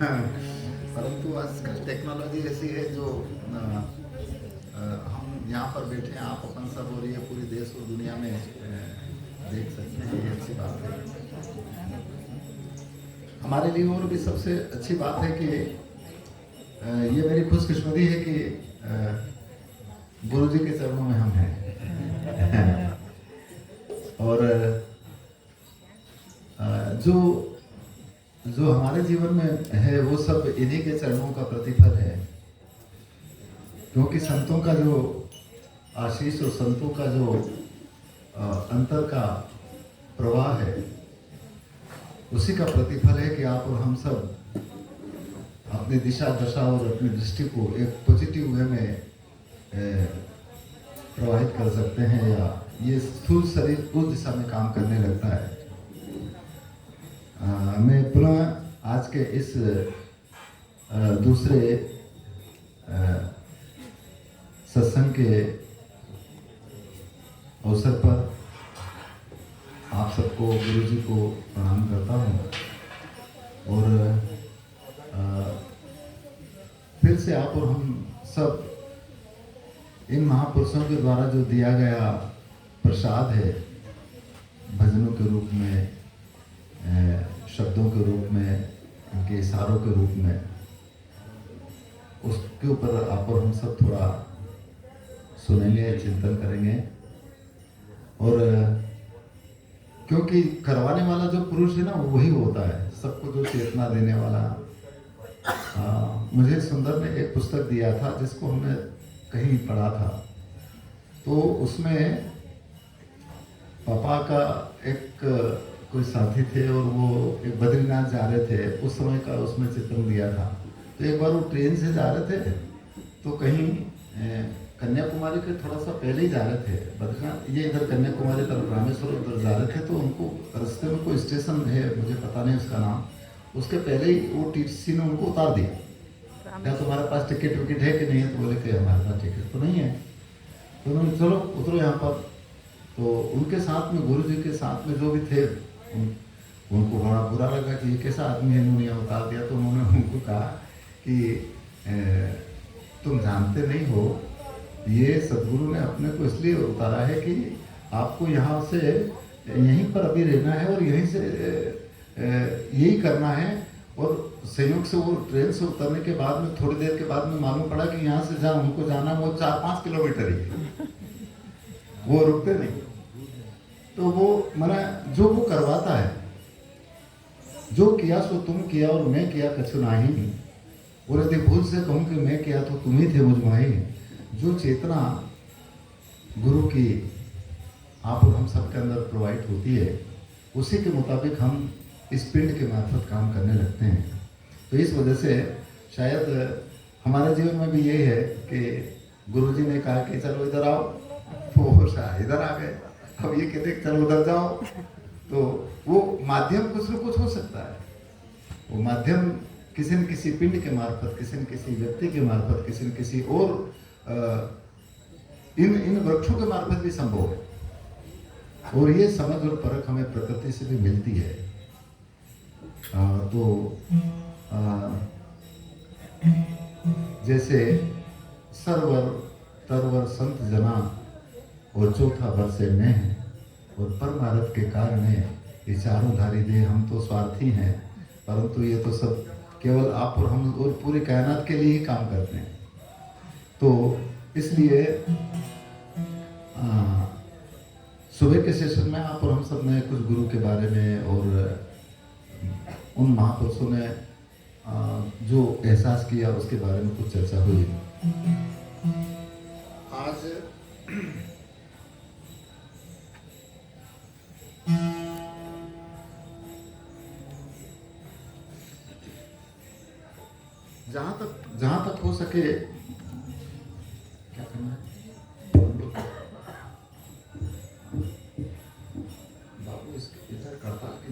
परंतु आजकल टेक्नोलॉजी ऐसी है जो हम यहाँ पर बैठे हैं, आप अपन सब, और ये पूरी देश और दुनिया में देख सकते हैं। ये अच्छी बात है हमारे लिए। और भी सबसे अच्छी बात है कि ये मेरी खुशकिस्मती है कि गुरु जी के चरणों में हम हैं। और जो जो हमारे जीवन में है वो सब इन्हीं के चरणों का प्रतिफल है, क्योंकि संतों का जो आशीष और संतों का जो अंतर का प्रवाह है, उसी का प्रतिफल है कि आप और हम सब अपनी दिशा दशा और अपनी दृष्टि को एक पॉजिटिव वे में प्रवाहित कर सकते हैं, या ये स्थूल शरीर उस दिशा में काम करने लगता है। मैं पुनः आज के इस दूसरे सत्संग के अवसर पर आप सबको, गुरु जी को प्रणाम करता हूँ। और फिर से आप और हम सब इन महापुरुषों के द्वारा जो दिया गया प्रसाद है, भजनों के रूप में, शब्दों के रूप में, उनके इशारों के रूप में, उसके ऊपर आप और हम सब थोड़ा सुनेंगे, चिंतन करेंगे। और क्योंकि करवाने वाला जो पुरुष है ना, वही होता है सबको जो चेतना देने वाला। मुझे सुंदर ने एक पुस्तक दिया था जिसको हमने कहीं पढ़ा था, तो उसमें पापा का एक कोई साथी थे और वो एक बद्रीनाथ जा रहे थे, उस समय का उसमें चित्रण दिया था। तो एक बार वो ट्रेन से जा रहे थे, तो कहीं कन्याकुमारी के थोड़ा सा पहले ही जा रहे थे बद्रीनाथ, ये इधर कन्याकुमारी तरफ रामेश्वर उधर जा रहे थे। तो उनको रास्ते में कोई स्टेशन है, मुझे पता नहीं उसका नाम, उसके पहले ही वो टीसी ने उनको उतार दिया। क्या तुम्हारे पास टिकट विकेट है कि नहीं है? तो बोले कि हमारे पास टिकट तो नहीं है। तो उन्होंने चलो उतरो यहाँ पर। तो उनके साथ में, गुरु जी के साथ में जो भी थे, उनको बड़ा बुरा लगा कि ये कैसा आदमी है, इन्होंने यहाँ उतार दिया। तो उन्होंने उनको कहा कि तुम जानते नहीं हो, ये सदगुरु ने अपने को इसलिए उतारा है कि आपको यहाँ से यहीं पर अभी रहना है और यहीं से यही करना है। और संयोग से वो ट्रेन से उतरने के बाद में, थोड़ी देर के बाद में मालूम पड़ा कि यहाँ से जहाँ उनको जाना वो 4-5 किलोमीटर ही, वो रुकते नहीं। तो वो मना जो वो करवाता है, जो किया सो तुम किया और मैं किया कछु नाही, और यदि भूल से कहूँ कि मैं किया तो तुम ही थे मुझ माही। जो चेतना गुरु की आप और हम सबके अंदर प्रोवाइड होती है, उसी के मुताबिक हम इस पिंड के मार्फत काम करने लगते हैं। तो इस वजह से शायद हमारे जीवन में भी यही है कि गुरु जी ने कहा कि चलो इधर आओ, तो शायद इधर आ गए। अब ये कहते चलो उधर जाओ, तो वो माध्यम कुछ न कुछ हो सकता है। वो माध्यम किसी न किसी पिंड के मार्फत, किसी न किसी व्यक्ति के मार्फत, किसी न किसी और इन वृक्षों के मार्फत भी संभव है। और ये समझ और परख हमें प्रकृति से भी मिलती है। जैसे सरवर तरवर संत जना, और चौथा बरसे में है, और परमारथ के कारण है ये चारों धारी दे। हम तो स्वार्थी हैं, परंतु ये तो सब केवल आप और हम और पूरी कायनात के लिए ही काम करते हैं। तो इसलिए सुबह के सेशन में आप और हम सब ने कुछ गुरु के बारे में और उन महापुरुषों ने जो एहसास किया उसके बारे में कुछ चर्चा हुई। आज जहां तक हो सके क्या करना है, बाबू इसके इधर करता कि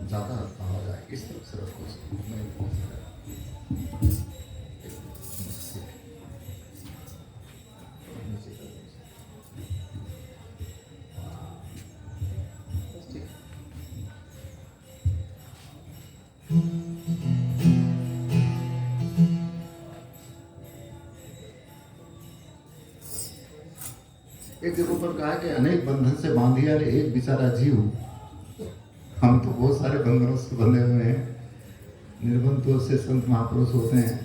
ज्यादा आवाज आए, इस तरफ से रखो इसको। एक जगह पर कहा कि अनेक बंधन से बांधिया रे एक बेचारा जीव। हम तो बहुत सारे बंधनों से बंधे हुए हैं, निर्बंधों से संत महापुरुष होते हैं,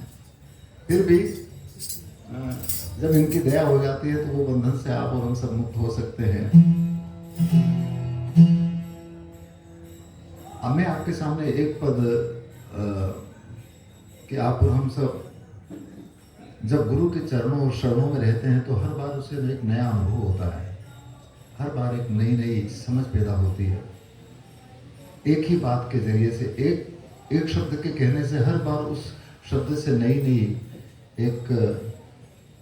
फिर भी जब इनकी दया हो जाती है तो वो बंधन से आप और हम सब मुक्त हो सकते हैं। अब मैं आपके सामने एक पद कि आप और हम सब जब गुरु के चरणों और शरणों में रहते हैं तो हर बार उसे एक नया अनुभव होता है, हर बार एक नई नई समझ पैदा होती है। एक ही बात के जरिए से एक शब्द के कहने से हर बार उस शब्द से नई नई एक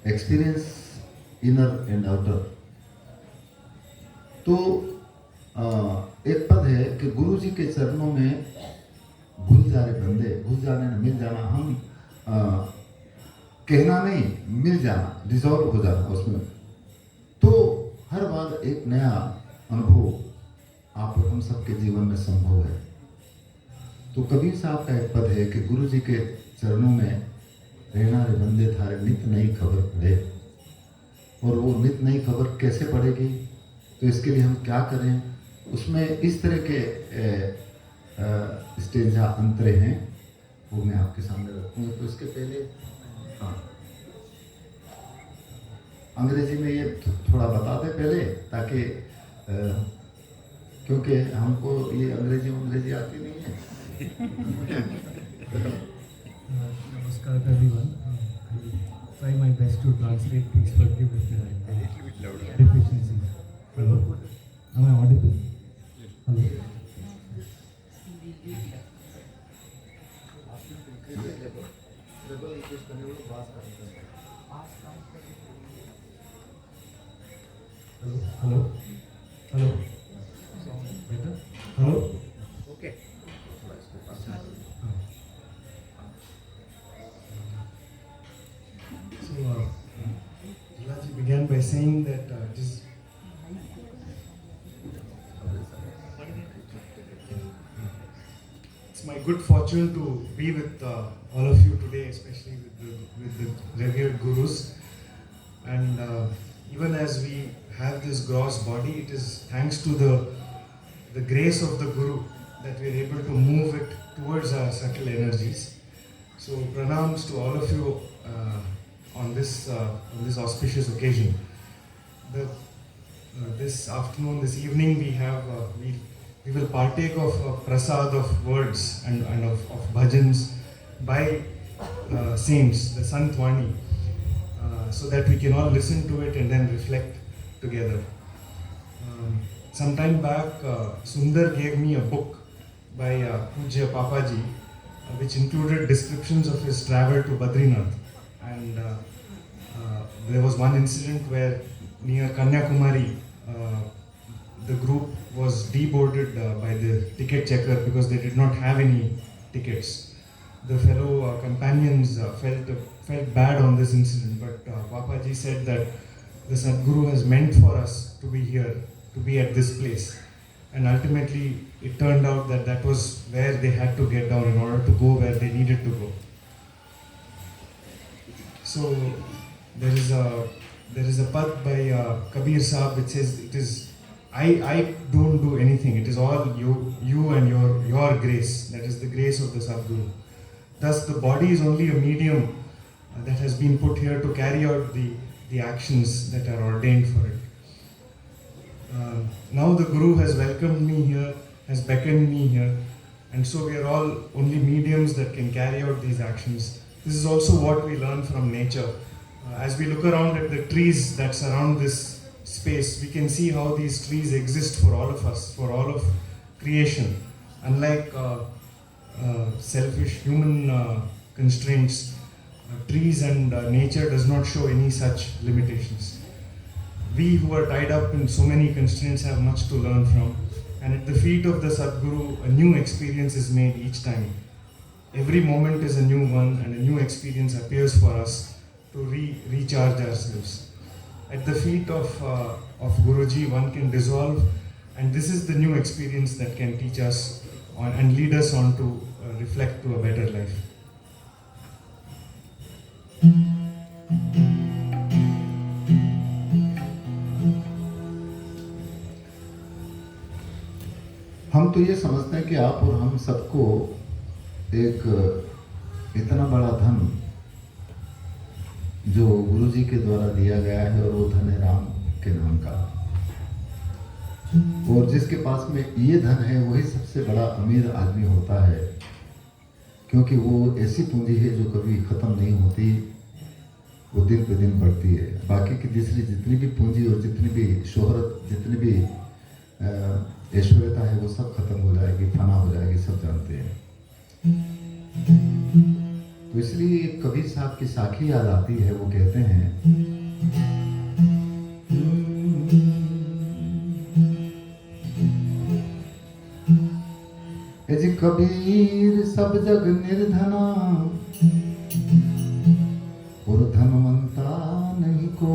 एक्सपीरियंस इनर एंड आउटर। तो एक पद है कि गुरु जी के चरणों में भूल जा रहे बंदे, भूल जाने न मिल जाना, हम कहना नहीं, मिल जाना, डिजॉल्व हो जाना उसमें। तो हर बार एक नया अनुभव आप और हम सबके जीवन में संभव है। तो कबीर साहब का एक पद है कि गुरु जी के चरणों में रहना रे बंदे थारे नित नई खबर पढ़े। और वो नित नई खबर कैसे पड़ेगी, तो इसके लिए हम क्या करें, उसमें इस तरह के स्टेंजा अंतरे हैं, वो मैं आपके सामने रखूँगा। तो इसके पहले हाँ, अंग्रेजी में ये थोड़ा बता दें पहले, ताकि क्योंकि हमको ये अंग्रेजी आती नहीं है। Namaskar to everyone. I will try my best to translate. Please forgive if there are deficiencies. Hello? Am I audible? Hello? Hello? Hello? Better? Hello? Okay. So, Jilaji began by saying that it's my good fortune to be with all of you today, especially with the revered gurus. And even as we have this gross body, it is thanks to the grace of the Guru that we are able to move it towards our subtle energies. So pranams to all of you on this auspicious occasion. This afternoon, this evening, we will partake of a prasad of words and of bhajans by saints, the Sant Vani, so that we can all listen to it and then reflect together. Some time back, Sundar gave me a book by Pujya Papaji, which included descriptions of his travel to Badrinath. And there was one incident where near Kanyakumari, the group was deboarded by the ticket checker because they did not have any tickets. The fellow companions felt bad on this incident, but Papaji said that the Sadguru has meant for us to be here, to be at this place. And ultimately, it turned out that that was where they had to get down in order to go where they needed to go. So there is a pad by Kabir Sahib which says, it is I don't do anything. It is all you and your grace. That is the grace of the Sadguru. Thus, the body is only a medium that has been put here to carry out the actions that are ordained for it. Now the Guru has welcomed me here, has beckoned me here, and so we are all only mediums that can carry out these actions. This is also what we learn from nature. As we look around at the trees that surround this space, we can see how these trees exist for all of us, for all of creation. Unlike selfish human constraints, trees and nature does not show any such limitations. We who are tied up in so many constraints have much to learn from, and at the feet of the Sadguru, a new experience is made each time. Every moment is a new one, and a new experience appears for us to recharge ourselves. At the feet of Guruji, one can dissolve, and this is the new experience that can teach us and lead us on to reflect to a better life. तो ये समझते हैं कि आप और हम सबको एक इतना बड़ा धन जो गुरु जी के द्वारा दिया गया है, और वो धन है राम के नाम का। और जिसके पास में ये धन है वही सबसे बड़ा अमीर आदमी होता है, क्योंकि वो ऐसी पूंजी है जो कभी खत्म नहीं होती, वो दिन पे दिन बढ़ती है। बाकी की दूसरी जितनी भी पूंजी और जितनी भी शोहरत, जितनी भी ऐश्वर्यता है, वो सब खत्म हो जाएगी, फना हो जाएगी, सब जानते हैं। तो इसलिए कबीर साहब की साखी याद आती है। वो कहते हैं, जी कबीर सब जग निर्धना और धनवंता नहीं को।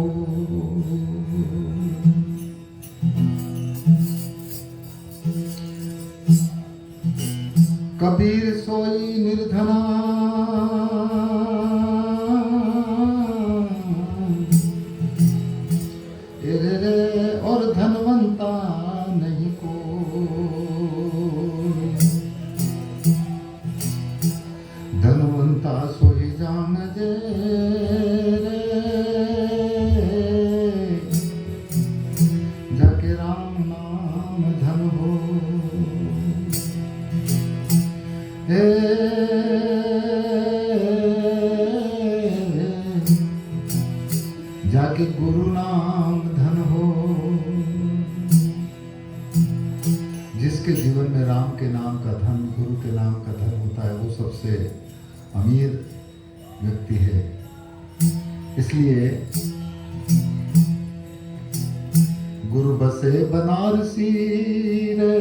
कबीर सोई निर्धना और धनवंता नहीं को। धनवंता सोई जान जे जाके राम नाम धन हो। जाके गुरु नाम धन हो। जिसके जीवन में राम के नाम का धन, गुरु के नाम का धन होता है, वो सबसे अमीर व्यक्ति है। इसलिए गुरु बसे बनारसी रे,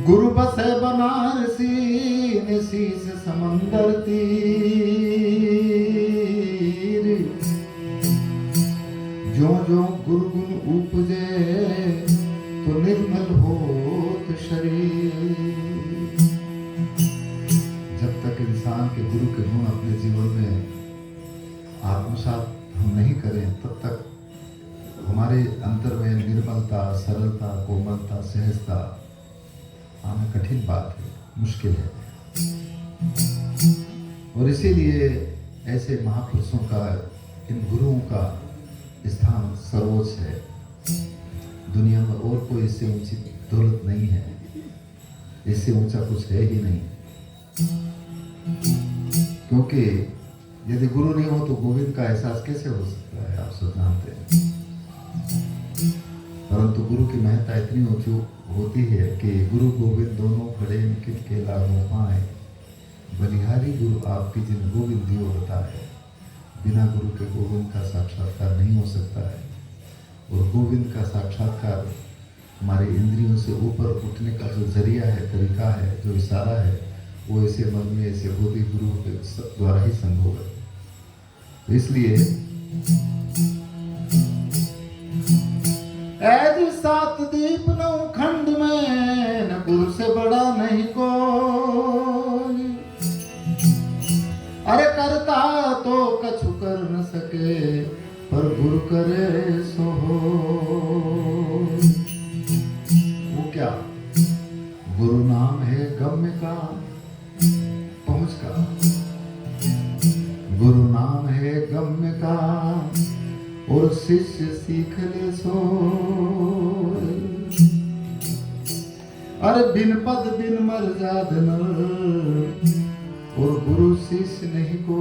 गुरु बसे बनारसी ने शीस समंदर तीर। जो जो गुरु गुण उपजे तो निर्मल होत शरीर। जब तक इंसान के गुरु के गुण अपने जीवन में आत्मसात हम नहीं करें, तब तक हमारे अंतर में निर्मलता, सरलता, कोमलता, सहजता आना कठिन बात है, मुश्किल है। और इसीलिए ऐसे महापुरुषों का, इन गुरुओं का स्थान सर्वोच्च है। दुनिया में और कोई इससे ऊंची दौलत नहीं है, इससे ऊंचा कुछ है ही नहीं। क्योंकि यदि गुरु नहीं हो तो गोविंद का एहसास कैसे हो सकता है, आप सब जानते हैं। परंतु गुरु की महत्ता इतनी ऊंची होती है कि गुरु गोविंद दोनों खड़े निकट के लागो पाए। बलिहारी गुरु आपकी जिन गोविंद दियो बताए। बिना गुरु के गोविंद का साक्षात्कार नहीं हो सकता है। और गोविंद का साक्षात्कार हमारी इंद्रियों से ऊपर उठने का जो जरिया है, तरीका है, जो इशारा है, वो ऐसे मन में ऐसे बोधि गुरु के द्वारा ही संभव है। तो इसलिए ऐज सात दीप नौ खंड में न गुरु से बड़ा नहीं कोई। अरे करता तो कछु कर न सके, पर गुरु करे सो हो। वो क्या? गुरु नाम है गम्य का, पहुंच का। गुरु नाम है गम्य का, और शिष्य सीख ले सो। अरे बिन पद बिन मर्याद नर, और गुरु शिष्य नहीं को।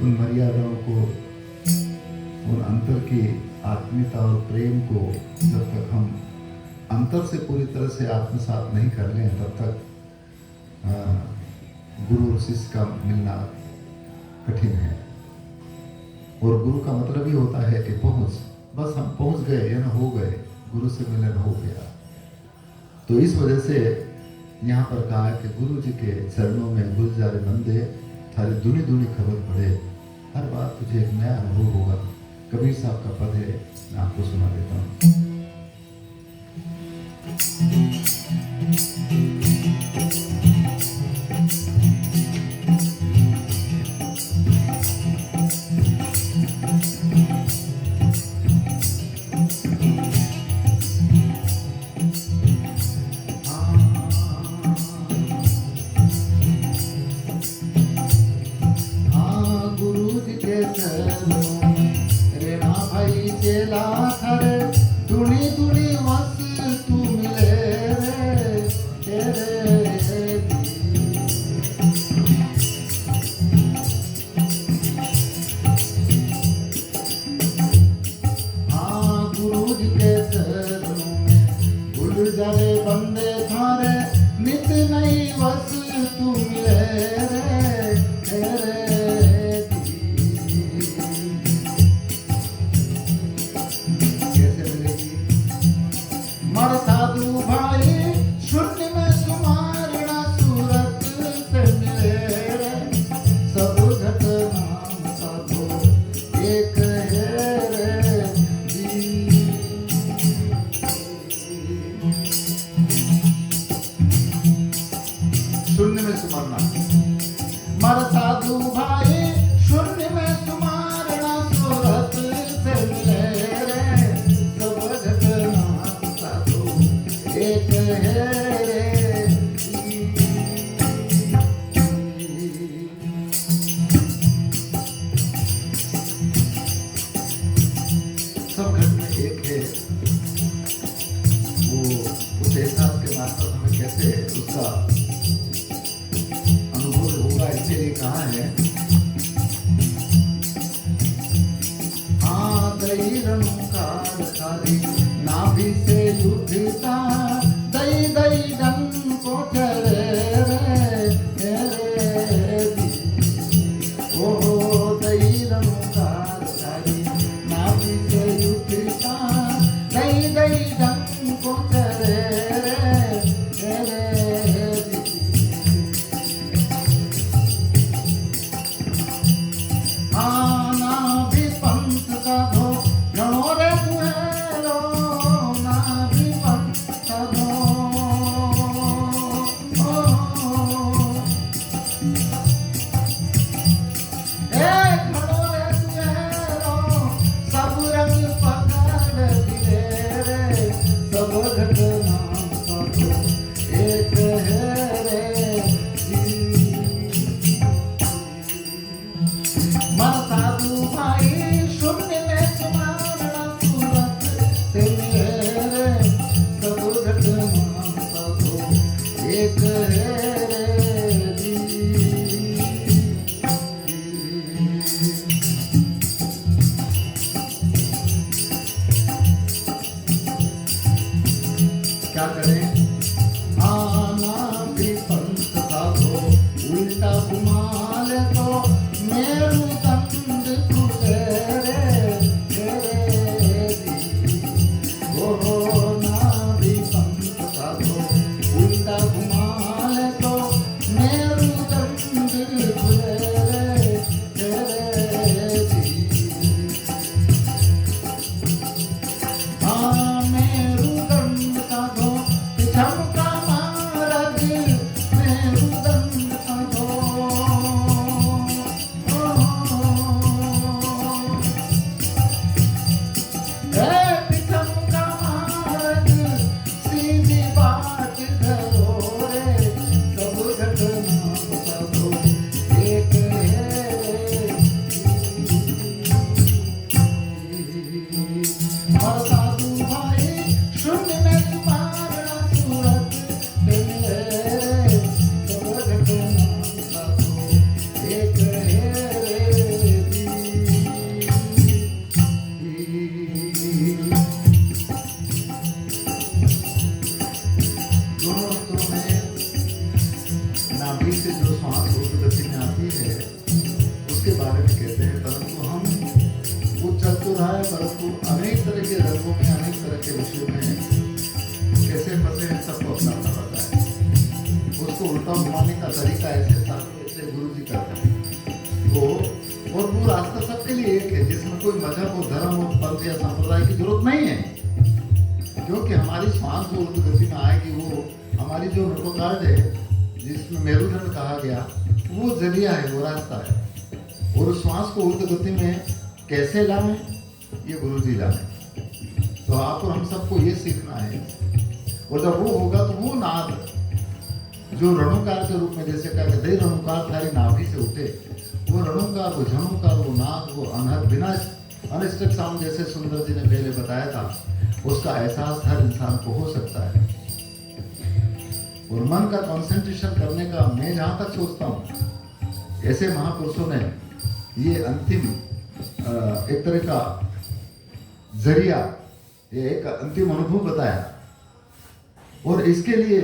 उन मर्यादाओं को, उन अंतर की आत्मीयता और प्रेम को जब तक हम अंतर से पूरी तरह से आत्मसात नहीं कर लें, तब तक गुरु और शिष्य का मिलना कठिन है। और गुरु का मतलब ही होता है कि पहुंच, बस हम पहुंच गए या ना हो गए, गुरु से मिलन हो गया। तो इस वजह से यहाँ पर कहा है कि गुरु जी के चरणों में गुलजारे बंदे, थारी दुनी दुनी खबर पड़े। हर बात तुझे एक नया अनुभव होगा। कबीर साहब का पद है, मैं आपको सुना देता हूँ। मरना। मर साधु भाई शून्य में सुमारना, सूरत से मिले रे सब जगन्नाथ साधु एक है रे। सब घट में एक है। वो उस एहसास के मार्फत हमें कैसे उसका अनुभव होगा, इसके लिए कहा है दई रनुकार सारी नाभि से उठता दई दई डन को चरे रे ओ दई रनुकार सारी नाभि से उठता दई दई डन को चरे क्या करें आना भी पंथ साधो उल्टा घुमाल तो मेरू दंड खुले रे ओ ना भी पंथ साधो उल्टा घुमाल तो मेरू दंड खुले से जो श्वास गति में आती है उसके बारे में कहते हैं, परंतु हम वो चतुराय परंतु अनेक तरह के रंगों में अनेक तरह के विषयों में कैसे फंसे हैं सबको अपना अपना पता है। उसको उल्टा घुमाने का तरीका ऐसे गुरु जी करते हैं वो, और वो रास्ता सबके लिए एक है जिसमें कोई मजहब हो धर्म हो पंथ या संप्रदाय की जरूरत नहीं है, क्योंकि हमारी श्वास जो उर्द गति में आएगी वो हमारी जो नृकोकार्ड है जिसमें मेरुदंड कहा गया वो जरिया है, वो रास्ता है। और उस श्वास को उर्द गति में कैसे लाएं ये गुरु जी लाएं। तो आप और हम सबको ये सीखना है, और जब वो होगा तो वो नाद जो रणुकार के रूप में जैसे कहा दे रणुकार थारी नाभि से उठे, वो रणुकार वो झनुकार वो नाद वो अनहद बिना अनिष्टक साउंड जैसे सुंदर जी ने पहले बताया था, उसका एहसास हर इंसान को हो सकता है। और मन का कंसंट्रेशन करने का मैं जहाँ तक सोचता हूँ ऐसे महापुरुषों ने ये अंतिम एक तरह का जरिया, ये एक अंतिम अनुभव बताया, और इसके लिए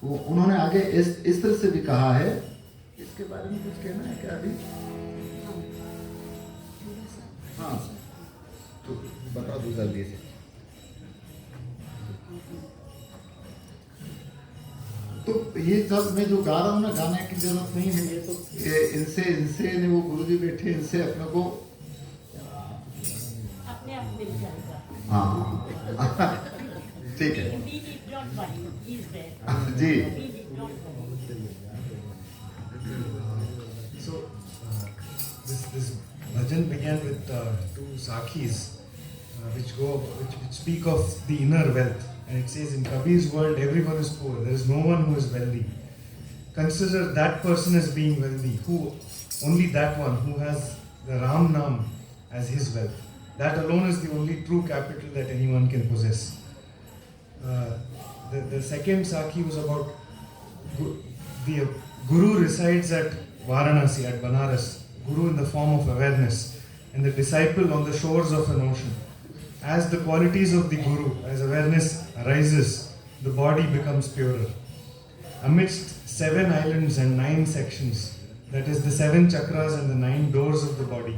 उन्होंने आगे इस तरह से भी कहा है। इसके बारे में कुछ कहना है क्या अभी? हाँ तो बता दो जल्दी से। तो ये सब मैं जो गा रहा हूँ ना, गाने की जरूरत नहीं है, ये तो इनसे ने वो गुरुजी बैठे, इनसे अपने को अपने आप मिल जाएगा। हाँ ठीक है जी। Sakhis, which speak of the inner wealth. And it says, in Kabir's world, everyone is poor. There is no one who is wealthy. Consider that person as being wealthy, only that one who has the Ram Nam as his wealth. That alone is the only true capital that anyone can possess. The second Sakhi was about the Guru resides at Varanasi, at Banaras. Guru in the form of awareness, and the disciple on the shores of an ocean. As the qualities of the Guru, as awareness arises, the body becomes purer. Amidst 7 islands and 9 sections, that is the 7 chakras and the 9 doors of the body,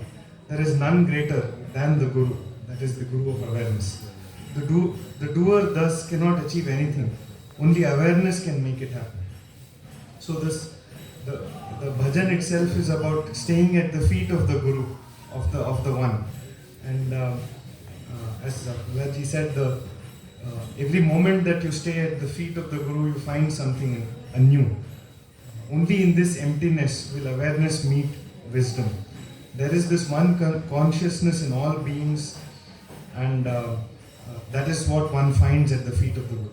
there is none greater than the Guru, that is the Guru of awareness. The doer thus cannot achieve anything, only awareness can make it happen. So the bhajan itself is about staying at the feet of the Guru, of the One. And as Vlaji said, every moment that you stay at the feet of the Guru, you find something anew. Only in this emptiness will awareness meet wisdom. There is this one consciousness in all beings, and that is what one finds at the feet of the Guru.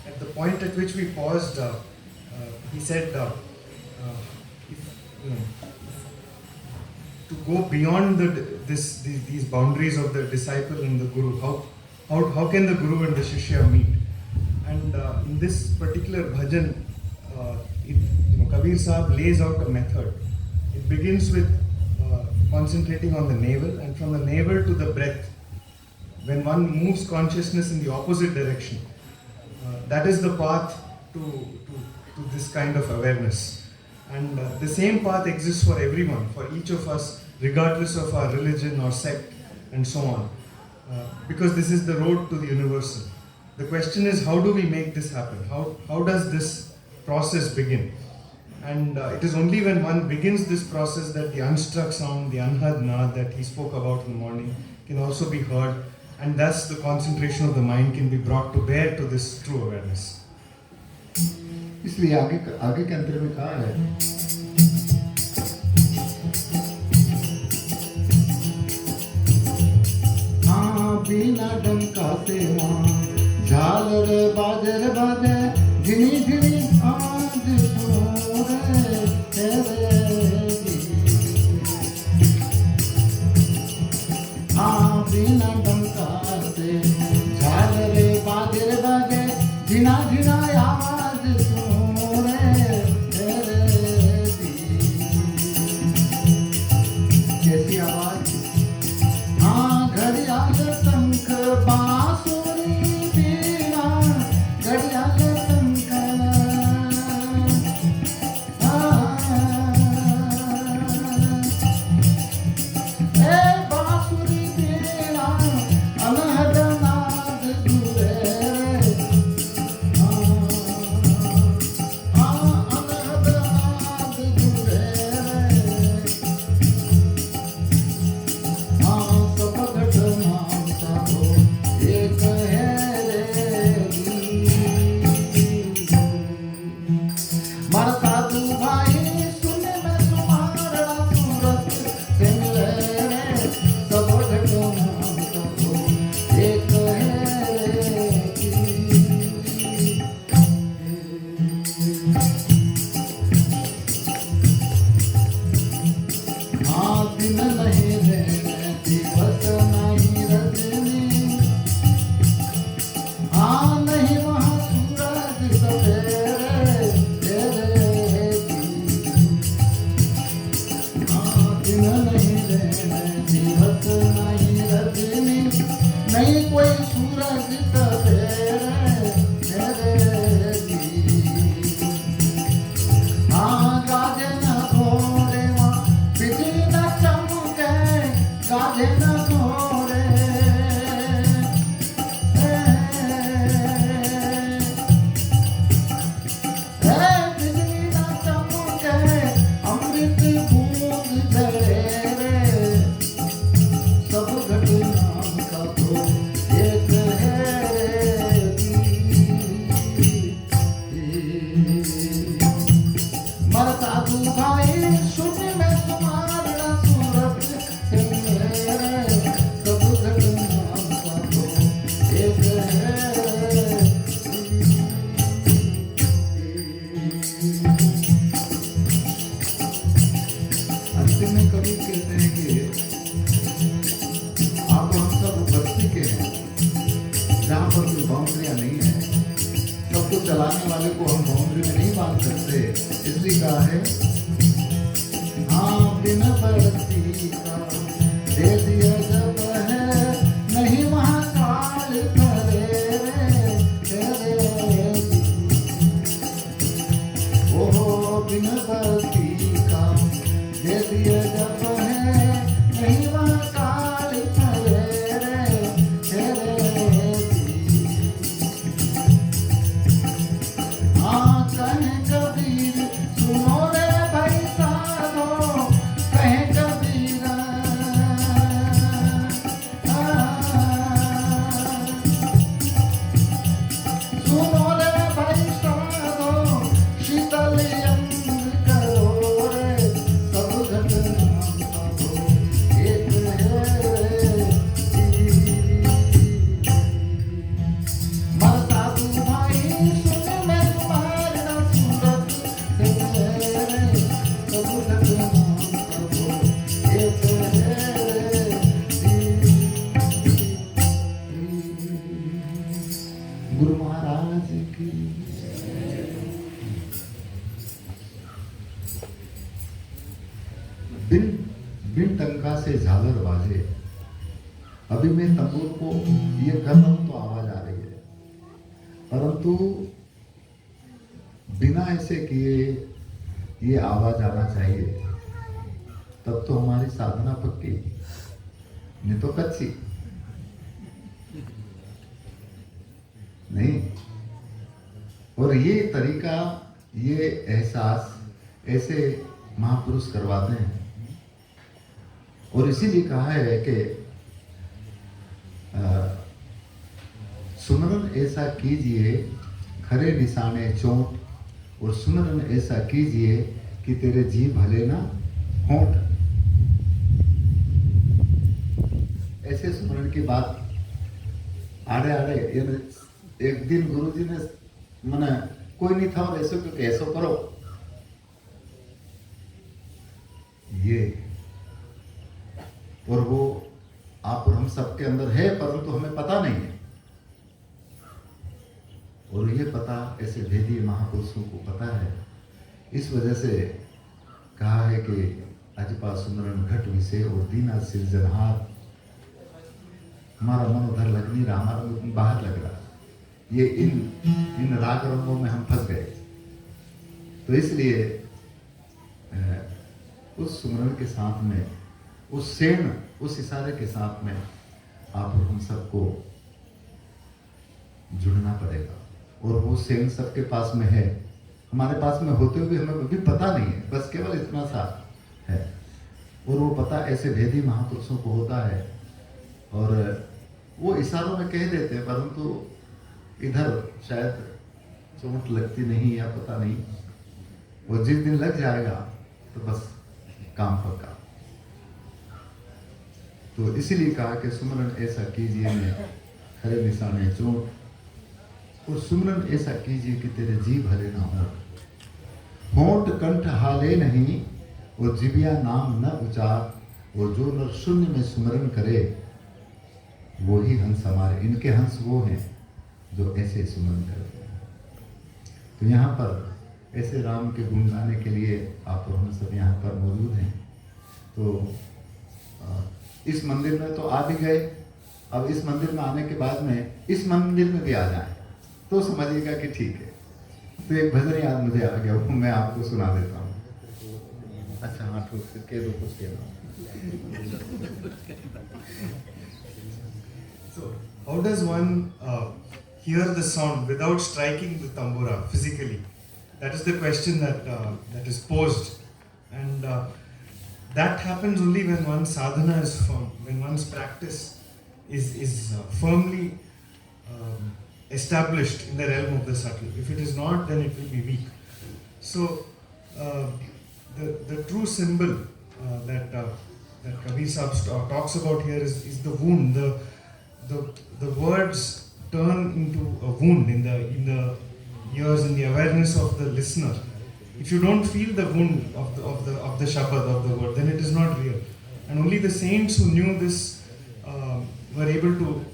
At the point at which we paused, he said, to go beyond these boundaries of the disciple and the Guru, how can the Guru and the Shishya meet? And in this particular bhajan, Kabir Sahib lays out a method. It begins with concentrating on the navel, and from the navel to the breath. When one moves consciousness in the opposite direction, that is the path to this kind of awareness. And the same path exists for everyone, for each of us, regardless of our religion or sect and so on. Because this is the road to the universal. The question is, how do we make this happen? How does this process begin? And it is only when one begins this process that the unstruck sound, the unheard naad that he spoke about in the morning can also be heard, and thus the concentration of the mind can be brought to bear to this true awareness. इसलिए आगे के अंतर में कहा है, हाँ बिना डंका से वहाँ झालर बाजर बाजे झिनी झिनी आज सोरे तेरे हाँ बिना डंका से झालर बाजर बाजे झिना झिना आवाज सोरे तेरे कैसी आवाज, हाँ घड़ियाल शंख बांसुरी बीना घड़ियाल शंख ए बांसुरी बीना अनहद नाद गुरे अनहद नाद गुरे सब घटना सबो एक है रे मार साधु भाई सुन में तुम्हारा सूरत से मिले रे सब घटना सबो एक है हाँ दिन नहीं रहने दिवस नहीं रजनी, हाँ नहीं वहाँ सूरज सवेरे तेरे हाँ दिन नहीं रहने दिवस नहीं रजनी, नहीं कोई सूरज सवेरे तेरे हाँ गाजे न घोड़े वहाँ बिजली न चमके साधु भाई शून्य में तुम्हारा सूरत सब घटना तो एक है। अंतिम में कवि कहते हैं कि आप हम सब बस्ती के हैं जहाँ पर कोई बाउंड्रियाँ नहीं है। सबको चलाने वाले को हम बाउंड्री में नहीं बांध सकते, इसलिए कहा है हाँ बिन बस्ती का दे दिया जब है नहीं वहाँ काल करे ओहो बिन बस्ती का दे दिया जब है नहीं वहाँ काल करे हाँ कहे कबीर सुनो रे भाई साधो कहे कबीर सुनो रे भाई साधो शीतल अंग करो रे सब घटना सब एक है। मर साधु भाई सुन मैं तुम्हारा सूरत सब घटना सब एक है। गुरु महाराज की बिन बिन टंका से झालर बाजे। अभी मैं तंबूर को ये कर रहा हूं तो आवाज आ रही है, परंतु बिना ऐसे किए ये आवाज आना चाहिए, तब तो हमारी साधना पक्की, नहीं तो कच्ची नहीं। और ये तरीका, ये एहसास ऐसे महापुरुष करवाते हैं। और इसीलिए कहा है कि सुमरन ऐसा कीजिए खरे निशाने चोट, और सुमरन ऐसा कीजिए कि तेरे जी भले ना होंठ। ऐसे सुमरन की बात आड़े आड़े एक दिन गुरुजी ने मना कोई नहीं था और ऐसे क्योंकि ऐसा करो, ये और वो आप और हम सबके अंदर है, परंतु हमें पता नहीं है। और ये पता ऐसे भेदी महापुरुषों को पता है। इस वजह से कहा है कि अजपा सुमरन घट विषय और दीना सिरजनहार। हमारा मन उधर लग नहीं रहा, हमारा मन बाहर लग रहा। ये इन राग रंगों में हम फंस गए। तो इसलिए उस सुमरन के साथ में, उस सेन, उस इशारे के साथ में आप और हम सबको जुड़ना पड़ेगा। और वो सेन सबके पास में है, हमारे पास में होते हुए हमें अभी पता नहीं है, बस केवल इतना सा है। और वो पता ऐसे भेदी महापुरुषों को होता है, और वो इशारों में कह देते हैं, परंतु इधर शायद चोट लगती नहीं या पता नहीं। वो जिस दिन लग जाएगा तो बस काम पक्का। तो इसीलिए कहा कि सुमरन ऐसा कीजिए मैं खरे निशाने चोट, और सुमरन ऐसा कीजिए कि तेरे जी भले ना हो। होंठ कंठ हाले नहीं और जिबिया नाम न उचार, और जो नर शून्य में सुमरन करे वो ही हंस हमारे। इनके हंस वो हैं जो ऐसे सुमरन करते हैं। तो यहाँ पर ऐसे राम के गुण गाने के लिए आप और हम सब यहाँ पर मौजूद हैं। तो इस मंदिर में तो आ भी गए, अब इस मंदिर में आने के बाद में इस मंदिर में भी आ जाएं तो समझिएगा कि ठीक है। तो एक भजन याद मुझे आ गया, वो मैं आपको सुना देता हूँ। अच्छा हाँ, ठोक के दो कुछ कहना। So, how does one hear the sound without striking the tambura physically? That is the question that is posed, and that happens only when one's sadhana is firm, when one's practice is firmly established in the realm of the subtle. If it is not, then it will be weak. So, the true symbol that Kabir Sahib talks about here is the wound. The words turn into a wound in the ears, in the awareness of the listener. If you don't feel the wound of the Shabad, of the word, then it is not real. And only the saints who knew this were able to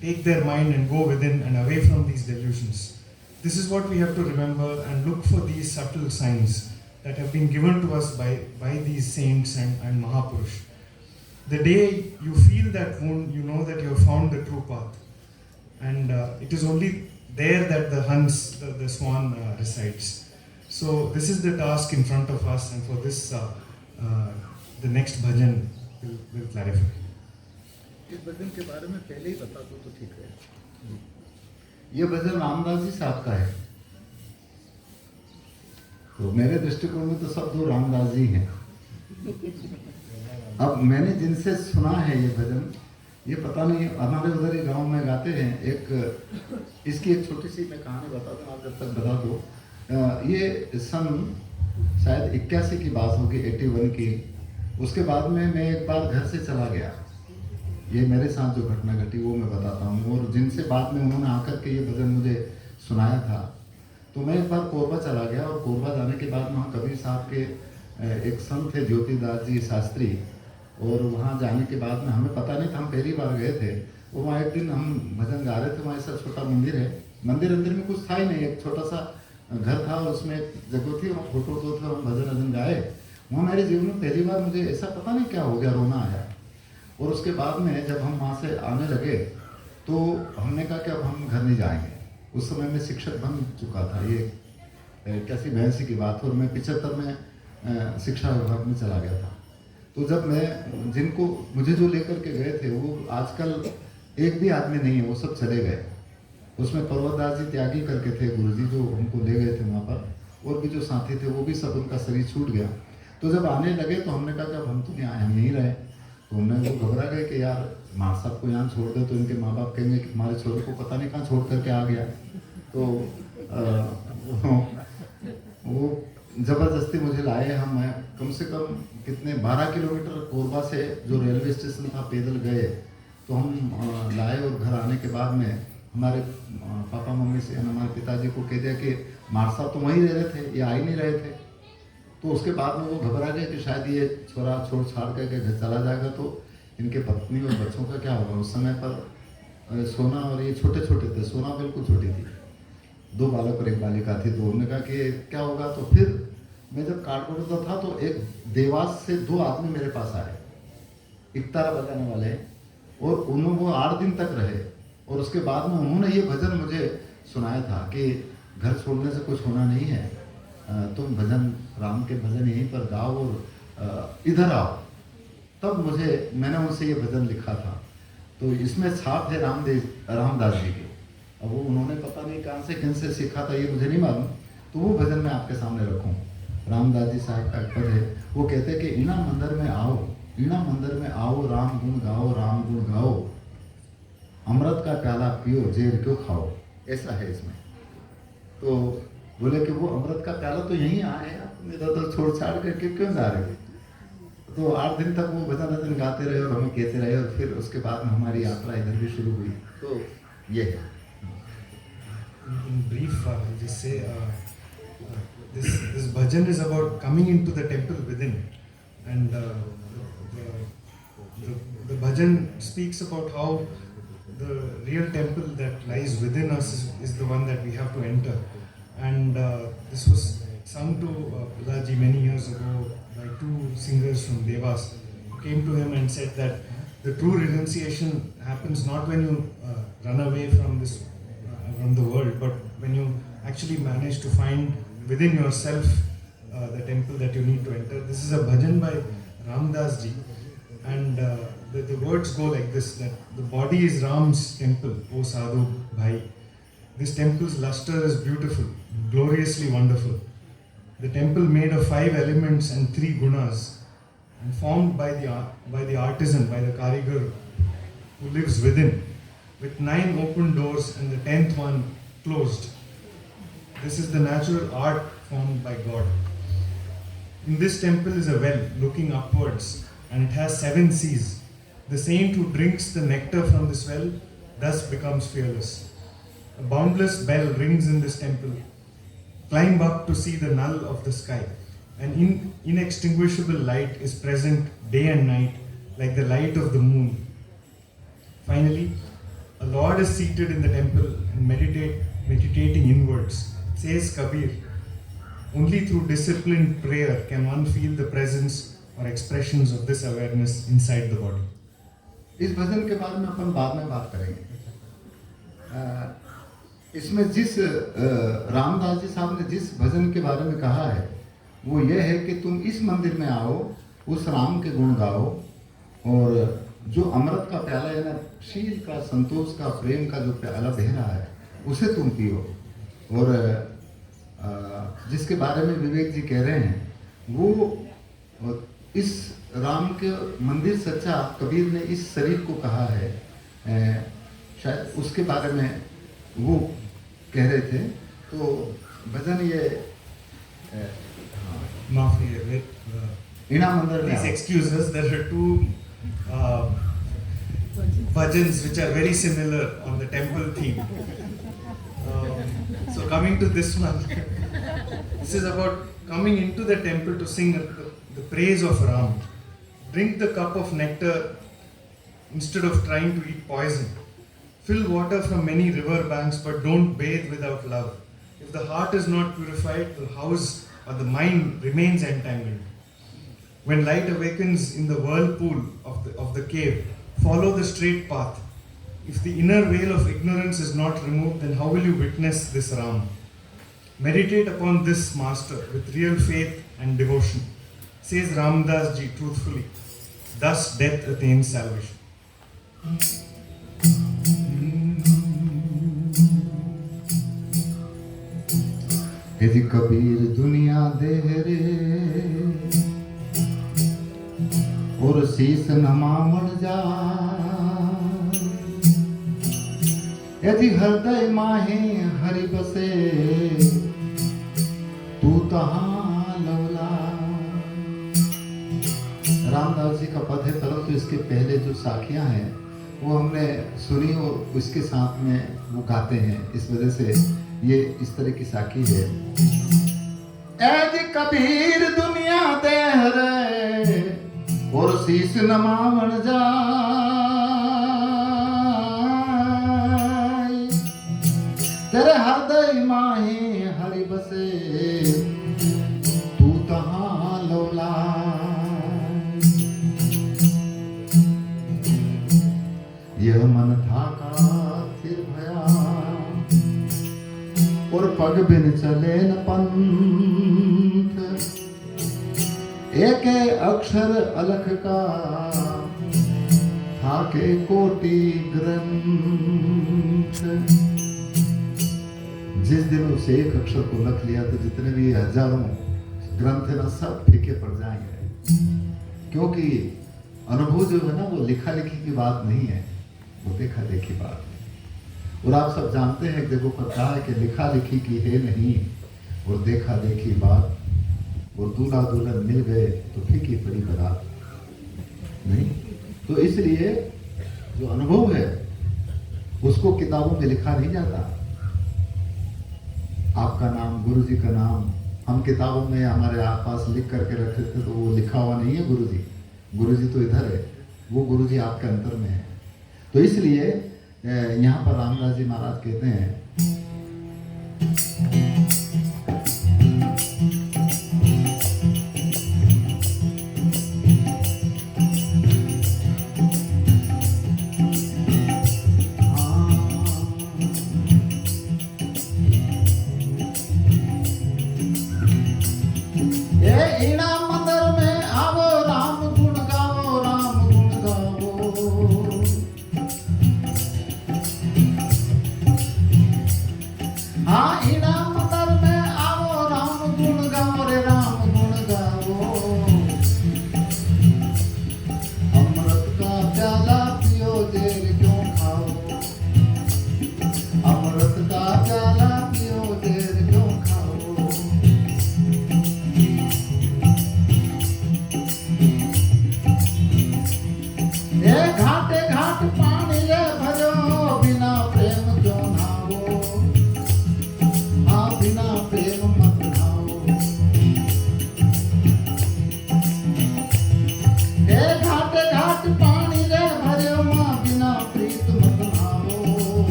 take their mind and go within and away from these delusions. This is what we have to remember and look for these subtle signs that have been given to us by these saints and Mahapurush. The day you feel that wound, you know that you have found the true path. And it is only there that the Hans, the swan, resides. So this is the task in front of us, and for this, the next bhajan will clarify. इस भजन के बारे में पहले ही बता दो तो ठीक है। ये भजन रामदास जी साहब का है। तो मेरे दृष्टिकोण में तो सब दो रामदास जी हैं। अब मैंने जिनसे सुना है ये भजन, ये पता नहीं, हमारे उधर ही गांव में गाते हैं। इसकी एक छोटी सी मैं कहानी बता दूं, आप जब तक बता दो। ये सन शायद 81 की बात होगी, 81 की। उसके बाद में मैं एक बार घर से चला गया। ये मेरे साथ जो घटना घटी वो मैं बताता हूँ, और जिनसे बाद में उन्होंने आकर के ये भजन मुझे सुनाया था। तो मैं एक बार कोरबा चला गया, और कोरबा जाने के बाद वहाँ कबीर साहब के एक संत थे ज्योतिदास जी शास्त्री, और वहाँ जाने के बाद में हमें पता नहीं था, हम पहली बार गए थे। और वहाँ एक दिन हम भजन गा रहे थे। वहाँ ऐसा छोटा मंदिर है, मंदिर अंदर में कुछ था ही नहीं, एक छोटा सा घर था, और उसमें जगह थी, वहाँ फोटो तो थे, हम भजन गाए। वहाँ मेरे जीवन में पहली बार मुझे ऐसा पता नहीं क्या हो गया, रोना आया। और उसके बाद में जब हम वहाँ से आने लगे तो हमने कहा कि अब हम घर नहीं जाएंगे। उस समय मैं शिक्षक बन चुका था, ये कैसी बहसी की बात हो, और मैं 75 में शिक्षा विभाग में चला गया था। तो जब मैं जिनको मुझे जो लेकर के गए थे, वो आजकल एक भी आदमी नहीं है, वो सब चले गए। उसमें पर्वतदास जी त्यागी करके थे गुरुजी, जो हमको ले गए थे वहाँ पर, और भी जो साथी थे वो भी सब, उनका शरीर छूट गया। तो जब आने लगे तो हमने कहा कि अब हम तो यहाँ हम यहीं रहे। तो उन्होंने वो घबरा गए कि यार माँ साहब को यहाँ छोड़ दो तो इनके माँ बाप कहेंगे कि हमारे छोरे को पता नहीं कहाँ छोड़ करके आ गया। तो वो ज़बरदस्ती मुझे लाए। हम कम से कम कितने 12 किलोमीटर कोरबा से जो रेलवे स्टेशन था पैदल गए। तो हम लाए, और घर आने के बाद में हमारे पापा मम्मी से हमारे पिताजी को कह दिया कि माँ साहब तो वहीं रह रहे थे, ये आ ही नहीं रहे थे। तो उसके बाद में वो घबरा गए कि शायद ये छोरा छोड़ छाड़ करके घर चला जाएगा तो इनके पत्नी और बच्चों का क्या होगा। उस समय पर सोना और ये छोटे छोटे थे, सोना बिल्कुल छोटी थी, 2 बालक और 1 बालिका थी। तो उन्होंने कहा कि क्या होगा। तो फिर मैं जब काठगोदाम था तो एक देवास से 2 आदमी मेरे पास आए, इकतारा बजाने वाले, और उन्होंने वो 8 दिन तक रहे। और उसके बाद में उन्होंने ये भजन मुझे सुनाया था कि घर छोड़ने से कुछ होना नहीं है, तुम भजन राम के भजन यहीं पर गाओ और इधर आओ। तब मैंने उनसे ये भजन लिखा था। तो इसमें छाप है रामदास जी की। अब वो उन्होंने पता नहीं कहाँ से किन से सीखा था, ये मुझे नहीं मालूम। तो वो भजन मैं आपके सामने रखूँ। रामदास जी साहब का पद है, वो कहते हैं कि इना मंदिर में आओ, इना मंदिर में आओ, राम गुण गाओ, राम गुण गाओ, अमृत का प्याला पियो, जेर क्यों खाओ। ऐसा है इसमें। तो बोले कि वो अमृत का प्याला तो यहीं आए हैं, इधर उधर छोड़ छाड़ करके क्यों जा रहे थे। तो 8 दिन तक वो भजन गाते रहे और हमें कहते रहे, और फिर उसके बाद में हमारी यात्रा इधर भी शुरू हुई। तो ये है। In brief, just say this bhajan is about coming into the temple within, and the bhajan speaks about how the real temple that lies within us is the one that we have to enter. And this was sung to Pilaji many years ago by 2 singers from Devas, who came to him and said that the true renunciation happens not when you run away from the world, but when you actually manage to find within yourself the temple that you need to enter. This is a bhajan by Ramdas ji, and the words go like this: that the body is Ram's temple, O Sadhu Bhai. This temple's luster is beautiful, gloriously wonderful. The temple made of 5 elements and 3 gunas, and formed by the artisan, by the karigar who lives within, with 9 open doors and the 10th one closed. This is the natural art formed by God. In this temple is a well looking upwards, and it has 7 seas. The saint who drinks the nectar from this well thus becomes fearless. A boundless bell rings in this temple. Climb up to see the null of the sky. An inextinguishable light is present day and night, like the light of the moon. Finally, a Lord is seated in the temple and meditating inwards. Says Kabir, only through disciplined prayer can one feel the presence or expressions of this awareness inside the body. इस भजन के बारे में अपन बाद में बात करेंगे। इसमें जिस रामदास जी साहब ने जिस भजन के बारे में कहा है वो ये है कि तुम इस मंदिर में आओ, उस राम के गुण गाओ, और जो अमृत का प्याला है ना, शील का, संतोष का, प्रेम का जो प्याला बह रहा है उसे तुम पियो। और जिसके बारे में विवेक जी कह रहे हैं वो इस राम के मंदिर सच्चा कबीर ने इस शरीर को कहा है, शायद उसके बारे में वो कह रहे थे। तो भजन ये माफी है, इना मंदिर में please excuse us, there are 2 bhajans which are very similar on the temple theme. So coming to this one, this is about coming into the temple to sing the praise of Ram. Drink the cup of nectar instead of trying to eat poison. Fill water from many river banks, but don't bathe without love. If the heart is not purified, the house or the mind remains entangled. When light awakens in the whirlpool of the cave, follow the straight path. If the inner veil of ignorance is not removed, then how will you witness this Ram? Meditate upon this master with real faith and devotion. Says Ramdas ji truthfully, thus death attains salvation. यदि कबीर दुनिया देह रे और शीस नमावण जा, यदि हृदय माहे हरि बसे तू तहाँ लवला। रामदास जी का पद है, परंतु इसके पहले जो साखियां हैं वो हमने सुनी और उसके साथ में वो गाते हैं, इस वजह से ये इस तरह की साखी है। ऐज कबीर दुनिया देह रे और शीस नमावण जाय, तेरे हृदय माहे हरि बसे तू तहाँ लौलाय। यह मन था का थिर भया और पग बिन चले न पंथ, एक अक्षर अलख का था के कोटि ग्रंथ। जिस दिन उस एक अक्षर को लख लिया तो जितने भी हजारों ग्रंथ है ना, सब फीके पड़ जाएंगे। क्योंकि अनुभव जो है ना वो लिखा लिखी की बात नहीं है, वो देखा देखी बात है। और आप सब जानते हैं, देखो पर कहा है कि लिखा लिखी की है नहीं और देखा देखी बात, और दूल्हा दुल्हन मिल गए तो फीकी पड़ी बारात नहीं। तो इसलिए जो अनुभव है उसको किताबों में लिखा नहीं जाता। आपका नाम, गुरु जी का नाम हम किताबों में हमारे आसपास लिख करके रखे थे, तो वो लिखा हुआ नहीं है गुरु जी। गुरु जी तो इधर है, वो गुरु जी आपके अंतर में है। तो इसलिए यहाँ पर रामदास जी महाराज कहते हैं, हाँ इना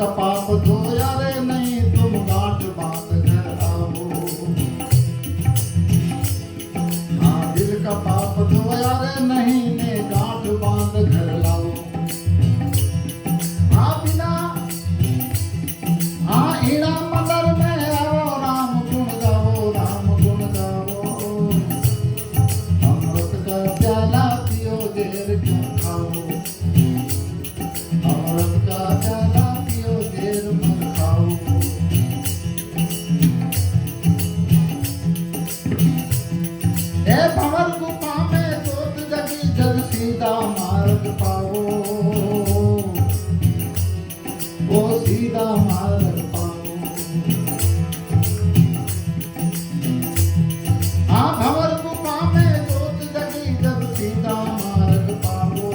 का पाप धोया रे नहीं तुम गांठ बांध घर आओ। हाँ दिल का पाप धोया रे नहीं ने गांठ बांध घर लाओ। हाँ बिना हाँ ईड़ा मंदिर में आओ राम गुण गाओ राम गुण गाओ। अमृत का प्याला पियो देर क्यों खाओ। अमृत का प्याला पियो देर मत खाओ। ए भंवर गुफा में जोत जगी जग सीधा मार्ग पाओ। ओ सीधा मार्ग पाओ। हाँ भंवर गुफा में जोत जगी जग सीधा मार्ग पाओ।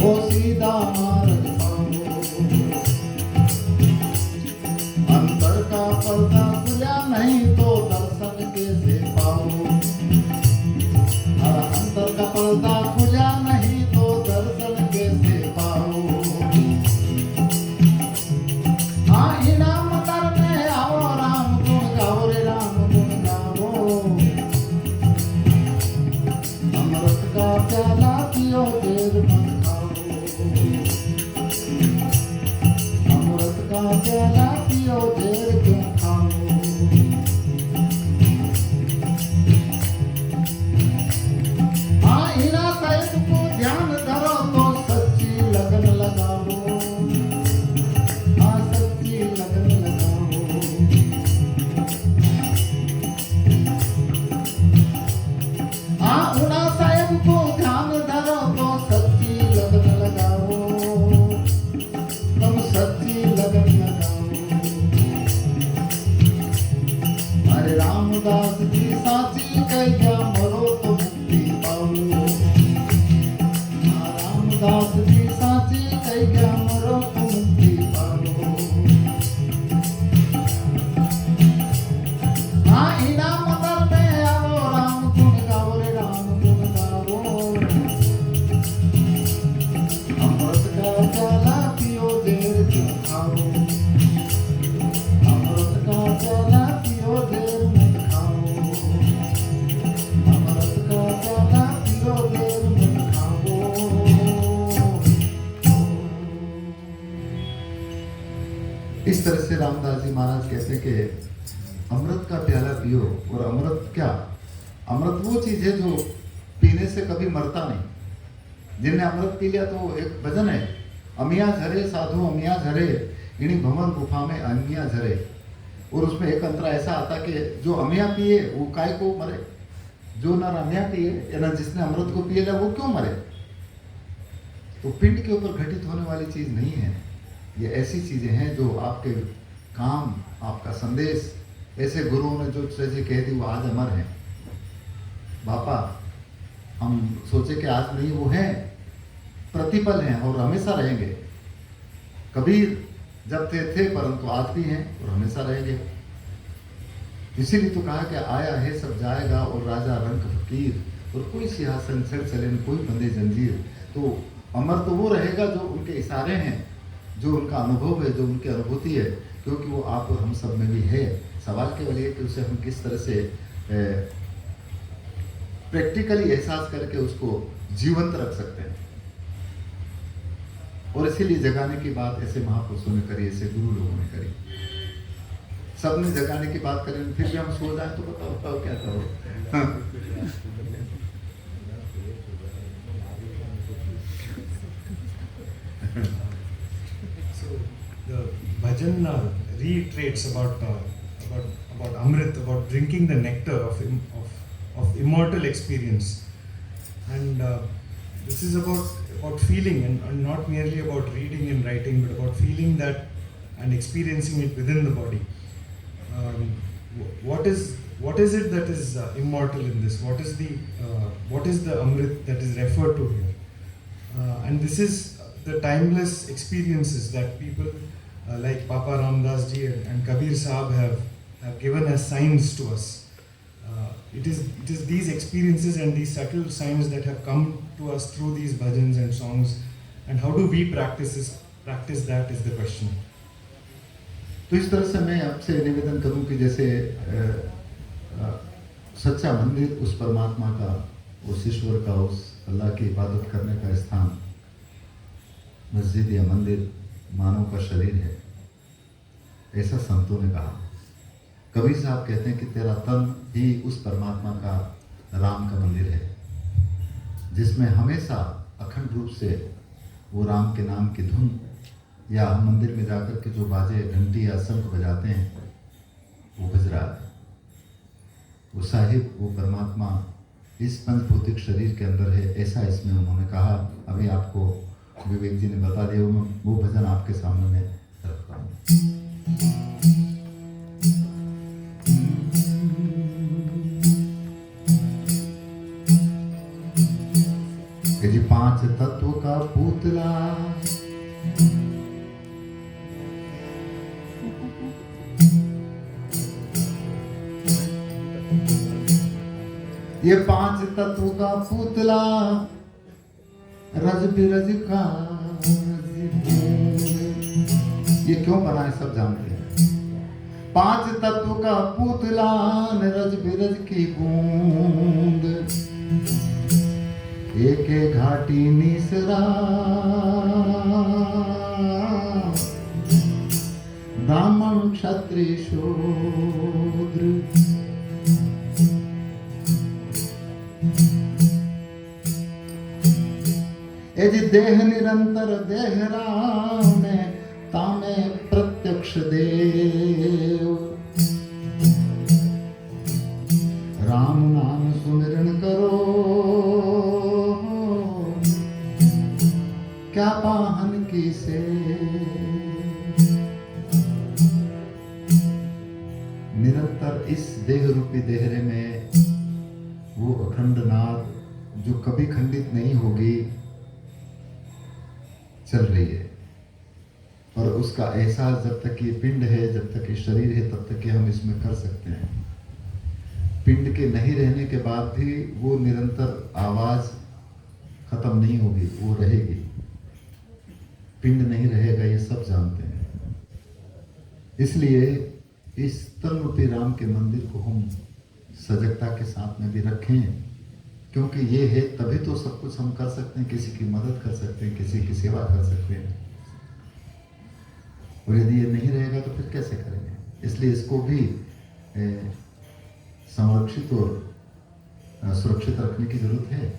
ओ सीधा मार्ग पाओ। अंतर का पर्दा खुला नहीं तो दर्शन कैसे पाओ। अंतर का पर्दा खुला नहीं तो दर्शन कैसे पाओ। हाँ इनाम करने आओ राम गुण गाओ रे राम गुण गाओ। अमृत का प्याला पियो देर मत खाओ। अमृत का प्याला पियो देर क्यों खाओ। हाँ इना साहिब को ध्यान धरो तो सच्ची लगन लगाओ। हाँ सच्ची लगन लगाओ। हाँ उना साहिब को ध्यान धरो तो सच्ची लगन लगाओ। तुम सच्ची लगन लगाओ। अरे रामदास जी साची कह क्या मरो तो मुक्ति पाओ। हाँ रामदास जी साची कह क्या मरो तो मुक्ति पाओ। हाँ इनाम मंदिर में आओ राम गुण गाओ रे राम गुण गाओ। अमृत का प्याला पियो देर क्यों खाओ। अमृत का प्याला पियो देर मत खाओ। अमृत का प्याला पियो देर मत खाओ। इस तरह से रामदास जी महाराज कहते हैं कि अमृत का प्याला पियो। और अमृत क्या? अमृत वो चीज है जो पीने से कभी मरता नहीं। जिनने अमृत पी लिया तो एक भजन है, अमिया झरे साधु अमिया झरे इन्हीं भंवर गुफा में अमिया झरे। और उसमें एक अंतरा ऐसा आता कि जो अमिया पिए वो काय को मरे, जो ना अमिया पिए या ना जिसने अमृत को पिए वो क्यों मरे। तो पिंड के ऊपर घटित होने वाली चीज नहीं है। ये ऐसी चीजें हैं जो आपके काम, आपका संदेश, ऐसे गुरुओं ने जो चीजें कह दी वो आज अमर है। बापा हम सोचे कि आज नहीं, वो हैं, प्रतिपल हैं और हमेशा रहेंगे। कबीर जब थे परंतु आज भी हैं और हमेशा रहेंगे। इसीलिए तो कहा कि आया है सब जाएगा और राजा रंग फकीर। और कोई सिंहासन चढ़ चले न कोई बंदे जंजीर। तो अमर तो वो रहेगा जो उनके इशारे हैं, जो उनका अनुभव है, जो उनकी अनुभूति है, क्योंकि वो आप और हम सब में भी है। सवाल केवल ये कि उसे हम किस तरह से प्रैक्टिकली एहसास करके उसको जीवंत रख सकते हैं। और इसीलिए जगाने की बात ऐसे महापुरुषों ने करी, ऐसे गुरु लोगों ने करी। सबने जगाने की बात करी, फिर भी हम सो जाए तो बताओ क्या करो। So the bhajan reiterates about Amrit, about drinking the nectar of immortal experience, and this is about feeling and not merely about reading and writing, but about feeling that and experiencing it within the body. What is it that is immortal in this? What is the Amrit that is referred to here? And this is the timeless experiences that people like Papa Ramdas ji and Kabir Sahab have given as signs to us. It is these experiences and these subtle signs that have come to us through these bhajans and songs And how do we practice that is the question. तो इस तरह से मैं आपसे निवेदन करूं कि जैसे सच्चा मंदिर उस परमात्मा का, उस ईश्वर का, उस अल्लाह की इबादत करने का स्थान, मस्जिद या मंदिर मानव का शरीर है, ऐसा संतों ने कहा। कबीर साहब कहते हैं कि तेरा तन ही उस परमात्मा का, राम का मंदिर है, जिसमें हमेशा अखंड रूप से वो राम के नाम की धुन, या हम मंदिर में जाकर के जो बाजे, घंटी या शंख बजाते हैं, वो बज रहा है। वो साहिब, वो परमात्मा इस पंचभौतिक शरीर के अंदर है, ऐसा इसमें उन्होंने कहा। अभी आपको विवेक जी ने बता दिया, वो भजन आपके सामने मैं रखता हूँ। जी पांच तत्व का पुतला, ये पांच तत्व का पुतला, रज बिरज का, ये क्यों बना है सब जानते हैं। पांच तत्व का पुतला, रज बिरज की बूंद, एक घाटी निसरा, ब्राह्मण क्षत्रिय शूद्र। एज देह निरंतर देह राम, तामे प्रत्यक्ष देव, राम नाम सुमिरन करो, क्या पाहन की से। निरंतर इस देह रूपी देहरे में वो अखंड नाद, जो कभी खंडित नहीं होगी, चल रही है। और उसका एहसास जब तक ये पिंड है, जब तक ये शरीर है, तब तक ये हम इसमें कर सकते हैं। पिंड के नहीं रहने के बाद भी वो निरंतर आवाज खत्म नहीं होगी, वो रहेगी। पिंड नहीं रहेगा, ये सब जानते हैं। इसलिए इस तन रूपी राम के मंदिर को हम सजगता के साथ में भी रखें, क्योंकि ये है, तभी तो सब कुछ हम कर सकते हैं। किसी की मदद कर सकते हैं, किसी की सेवा कर सकते हैं। और यदि ये नहीं रहेगा तो फिर कैसे करेंगे। इसलिए इसको भी संरक्षित और सुरक्षित रखने की जरूरत है।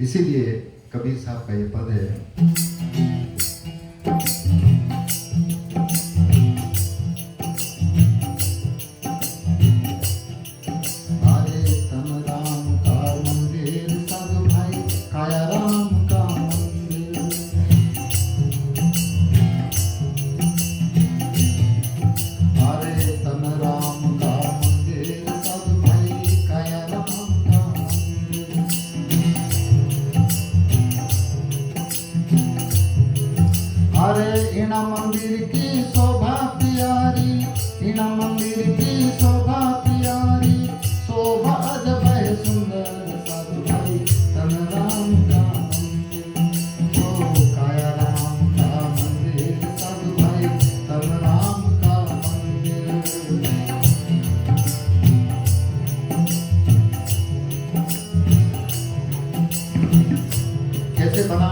इसीलिए कबीर साहब का ये पद है, इना मंदिर की शोभा प्यारी, इना मंदिर की शोभा प्यारी, शोभा जब है सुंदर साधु भाई, तन राम का मंदिर, ओ काया राम का मंदिर, साधु भाई तन राम का मंदिर। कैसे बना?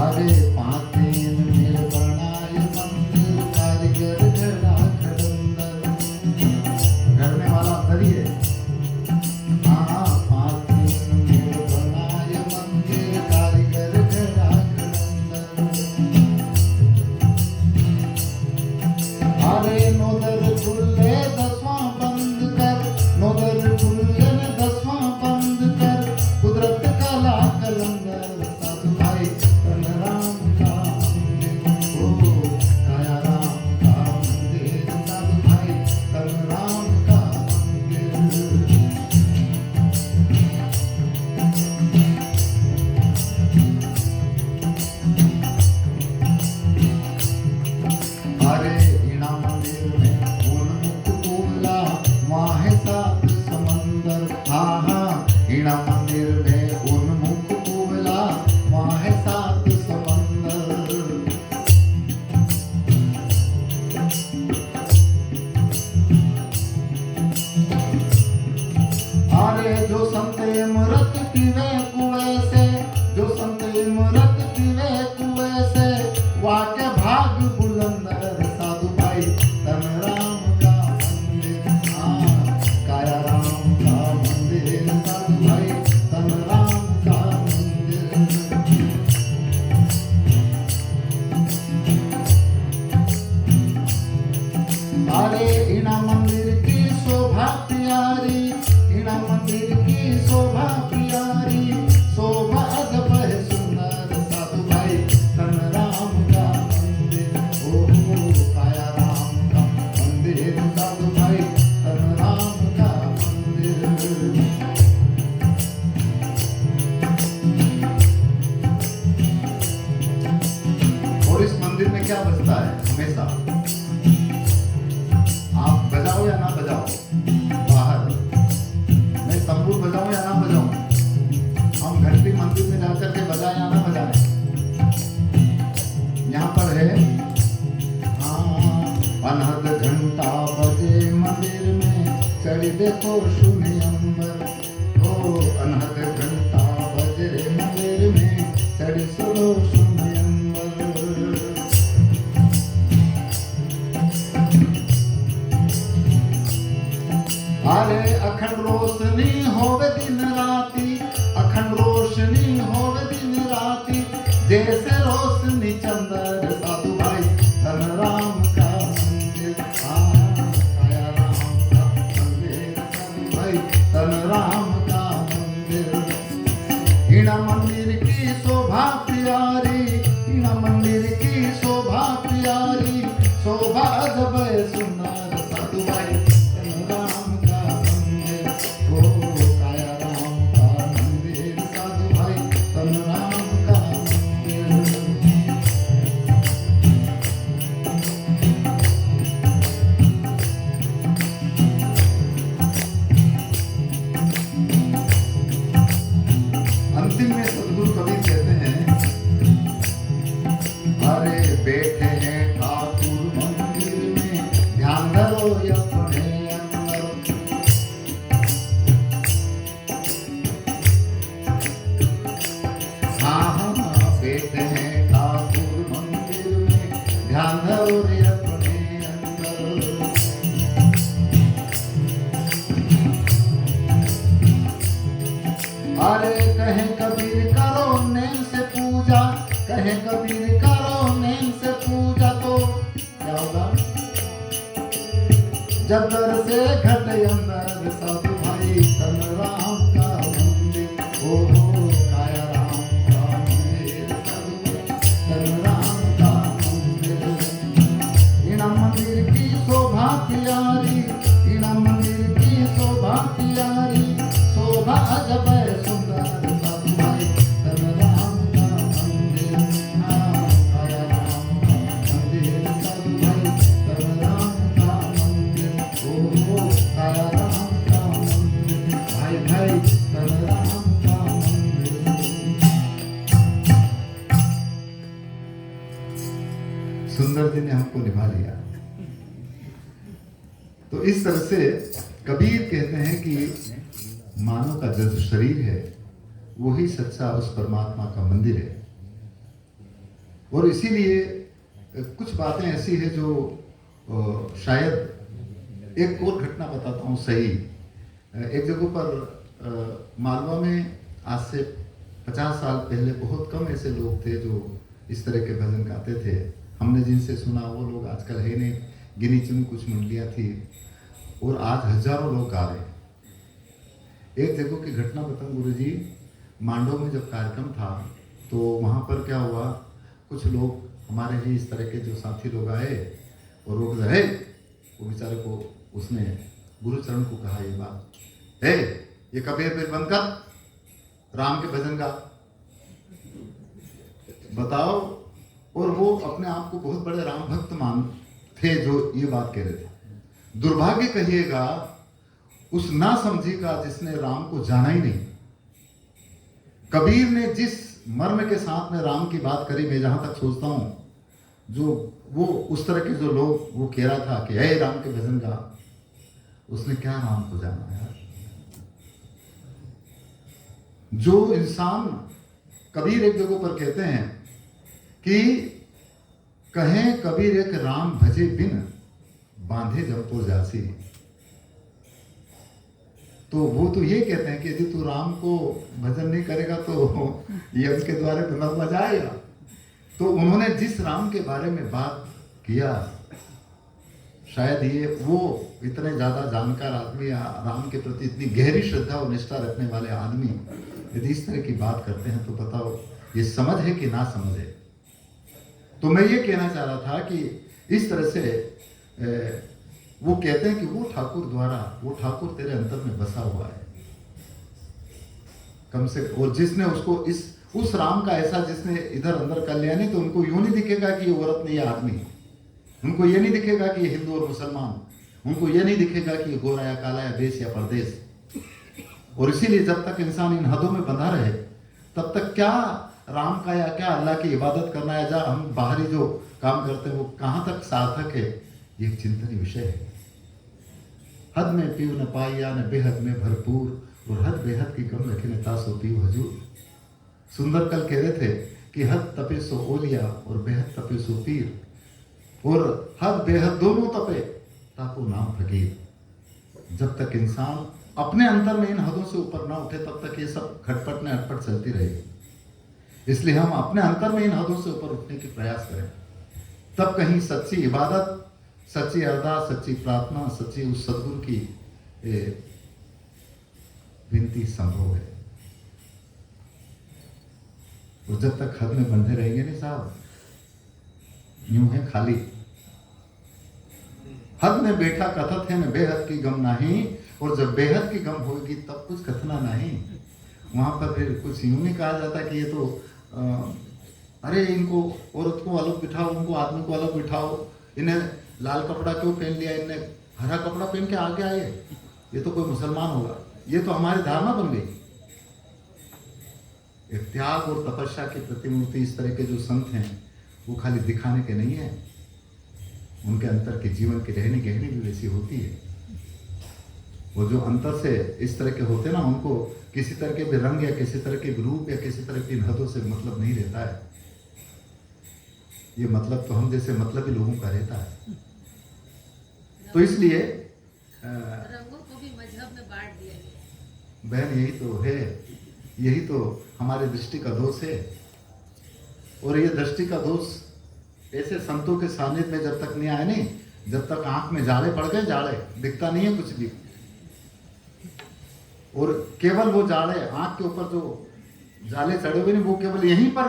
अरे 5 दिन में बनाए मंदिर, कारीगर जड़ा खड़ंदा, अरे इना मंदिर की शोभा प्यारी, इना मंदिर की शोभा प्यारी, शोभा अजब है सुंदर साधु भाई तन राम का मंदिर। ओ काया राम का मंदिर साधु भाई तन राम का मंदिर। और इस मंदिर में क्या बजता है हमेशा, आप बजाओ या ना बजाओ, बाहर मैं तंबूर बजाऊं या ना बजाऊं, हम घंटी मंदिर में जाकर के बजाएं या ना बजाएं, यहाँ पर है अनहद घंटा बजे मंदिर में चढ़ी देखो सुनी अंबर। ओ अनहद घंटा बजे मंदिर में चढ़ी सुनो सुनी अंबर। अरे अखंड रोशनी होवे दिन राती, अखंड रोशनी होवे दिन राती, जैसे रोशनी चंदर साधु भाई तन राम का मंदिर। काया राम का मंदिर साधु भाई तन राम का मंदिर। इना मंदिर की शोभा प्यारी, इना मंदिर की शोभा प्यारी, शोभा अजब है सुंदर साधु भाई तन राम का मंदिर। ओ काया राम का मंदिर साधु भाई तन राम का मंदिर। अंतिम में सदगुरु कबीर कहते हैं, अरे बैठे हैं ठाकुर मंदिर में ध्यान धरो अपने अंदर। हाँ बैठे हैं ठाकुर मंदिर में ध्यान धरो अपने अंदर। अरे कहे कबीर करो नेम से पूजा, कहे कबीर करो नेम से पूजा, तो क्या होगा जब दर से घट अंदर साधु भाई तन राम का मंदिर। ओ काया राम का मंदिर साधु भाई तन राम का मंदिर। इना मंदिर की शोभा प्यारी, इना मंदिर की शोभा प्यारी, शोभा अजब है सुंदर साधु भाई तन राम का मंदिर। काया राम का मंदिर साधु भाई तन राम का मंदिर। ओ काया राम का मंदिर भाई भाई तन राम का मंदिर। सुंदर जी ने हमको निभा लिया। तो इस तरह से कबीर कहते हैं कि मानव का जो शरीर है वही सच्चा उस परमात्मा का मंदिर है। और इसीलिए कुछ बातें ऐसी है जो शायद एक और घटना बताता हूँ सही। एक जगह पर मालवा में आज से 50 साल पहले बहुत कम ऐसे लोग थे जो इस तरह के भजन गाते थे। हमने जिनसे सुना वो लोग आजकल है नहीं, गिनी चुनी कुछ मंडलियाँ थी और आज हजारों लोग गा रहे हैं। एक जगह की घटना बताऊं गुरुजी, मांडव में जब कार्यक्रम था तो वहाँ पर क्या हुआ, कुछ लोग हमारे ही इस तरह के जो साथी लोग आए और रोक रहे, वो बेचारे को उसने गुरुचरण को कहा ये बात, हे ये कबीर फिर बंद कर, राम के भजन गा, बताओ। और वो अपने आप को बहुत बड़े राम भक्त मान थे जो ये बात कह रहे थे। दुर्भाग्य कहिएगा उस ना समझी का जिसने राम को जाना ही नहीं। कबीर ने जिस मर्म के साथ में राम की बात करी, मैं जहां तक सोचता हूं, जो वो उस तरह के जो लोग वो कह रहा था कि हे राम के भजन गा, उसने क्या राम को जाना यार। जो इंसान, कबीर एक जगह पर कहते हैं कि कहें कबीर एक राम भजे बिन बांधे जमपुर जासी। तो वो तो ये कहते हैं कि यदि तू राम को भजन नहीं करेगा तो ये उसके द्वारे पुनर्वा जाएगा। तो उन्होंने जिस राम के बारे में बात किया, शायद ये वो इतने ज़्यादा जानकार आदमी या राम के प्रति इतनी गहरी श्रद्धा और निष्ठा रखने वाले आदमी यदि इस तरह की बात करते हैं तो बताओ ये समझ है कि ना समझ है। तो मैं ये कहना चाह रहा था कि इस तरह से वो कहते हैं कि वो ठाकुर तेरे अंतर में बसा हुआ है कम से, और जिसने उसको उस राम का ऐसा जिसने इधर अंदर कर लिया नहीं, तो उनको यूं नहीं दिखेगा कि ये औरत नहीं, ये आदमी, उनको ये नहीं दिखेगा कि ये हिंदू और मुसलमान, उनको ये नहीं दिखेगा कि ये गोरा या काला या देश या परदेश। और इसीलिए जब तक इंसान इन हदों में बंधा रहे तब तक क्या राम का या क्या अल्लाह की इबादत करना है, जहाँ हम बाहरी जो काम करते हैं वो कहाँ तक सार्थक है, ये एक चिंतनीय विषय है। हद में पीव न पाइया न बेहद में भरपूर, और हद बेहद की गम रखे न तासो पीव हजूर। सुंदर कल कह रहे थे कि हद तपे सो ओलिया और बेहद तपे सो पीर, और हद बेहद दोनों तपे ताको नाम फकीर। जब तक इंसान अपने अंतर में इन हदों से ऊपर ना उठे तब तक ये सब खटपट ने अटपट चलती रहेगी। इसलिए हम अपने अंतर में इन हदों से ऊपर उठने की प्रयास करें, तब कहीं सच्ची इबादत, सच्ची अरदास, सच्ची प्रार्थना, सच्ची उस सद्गुरु की विनती संभव है। और जब तक हद में बंधे रहेंगे नहीं साहब, यूं है खाली। हद में बैठा कथत है न बेहद की गम नहीं, और जब बेहद की गम होगी तब कुछ कथना नहीं। वहां पर फिर कुछ यूं नहीं कहा जाता कि ये तो अरे इनको औरत को अलग बिठाओ, उनको आदमी को अलग बिठाओ, इन्हें लाल कपड़ा क्यों पहन लिया, इन्हें हरा कपड़ा पहन के आगे आए, ये तो कोई मुसलमान होगा। ये तो हमारी धारणा बन गई। एक त्याग और तपस्या की प्रतिमूर्ति इस तरह के जो संत हैं वो खाली दिखाने के नहीं है, उनके अंतर के जीवन की रहनी गहनी भी वैसी होती है। वो जो अंतर से इस तरह के होते ना, उनको किसी तरह के भी रंग या किसी तरह के रूप या किसी तरह की हदों से मतलब नहीं रहता है। ये मतलब तो हम जैसे मतलबी लोगों का रहता है। तो इसलिए रंगों को भी मजहब में बांट दिया गया। बहन यही तो है, यही तो हमारे दृष्टि का दोष है। और ये दृष्टि का दोष ऐसे संतों के सानिध्य में जब तक नहीं आए नहीं, जब तक आंख में जाले पड़ गए, जाले दिखता नहीं है कुछ भी। और केवल वो जाले आंख के ऊपर जो जाले चढ़े हुए नहीं, वो केवल यहीं पर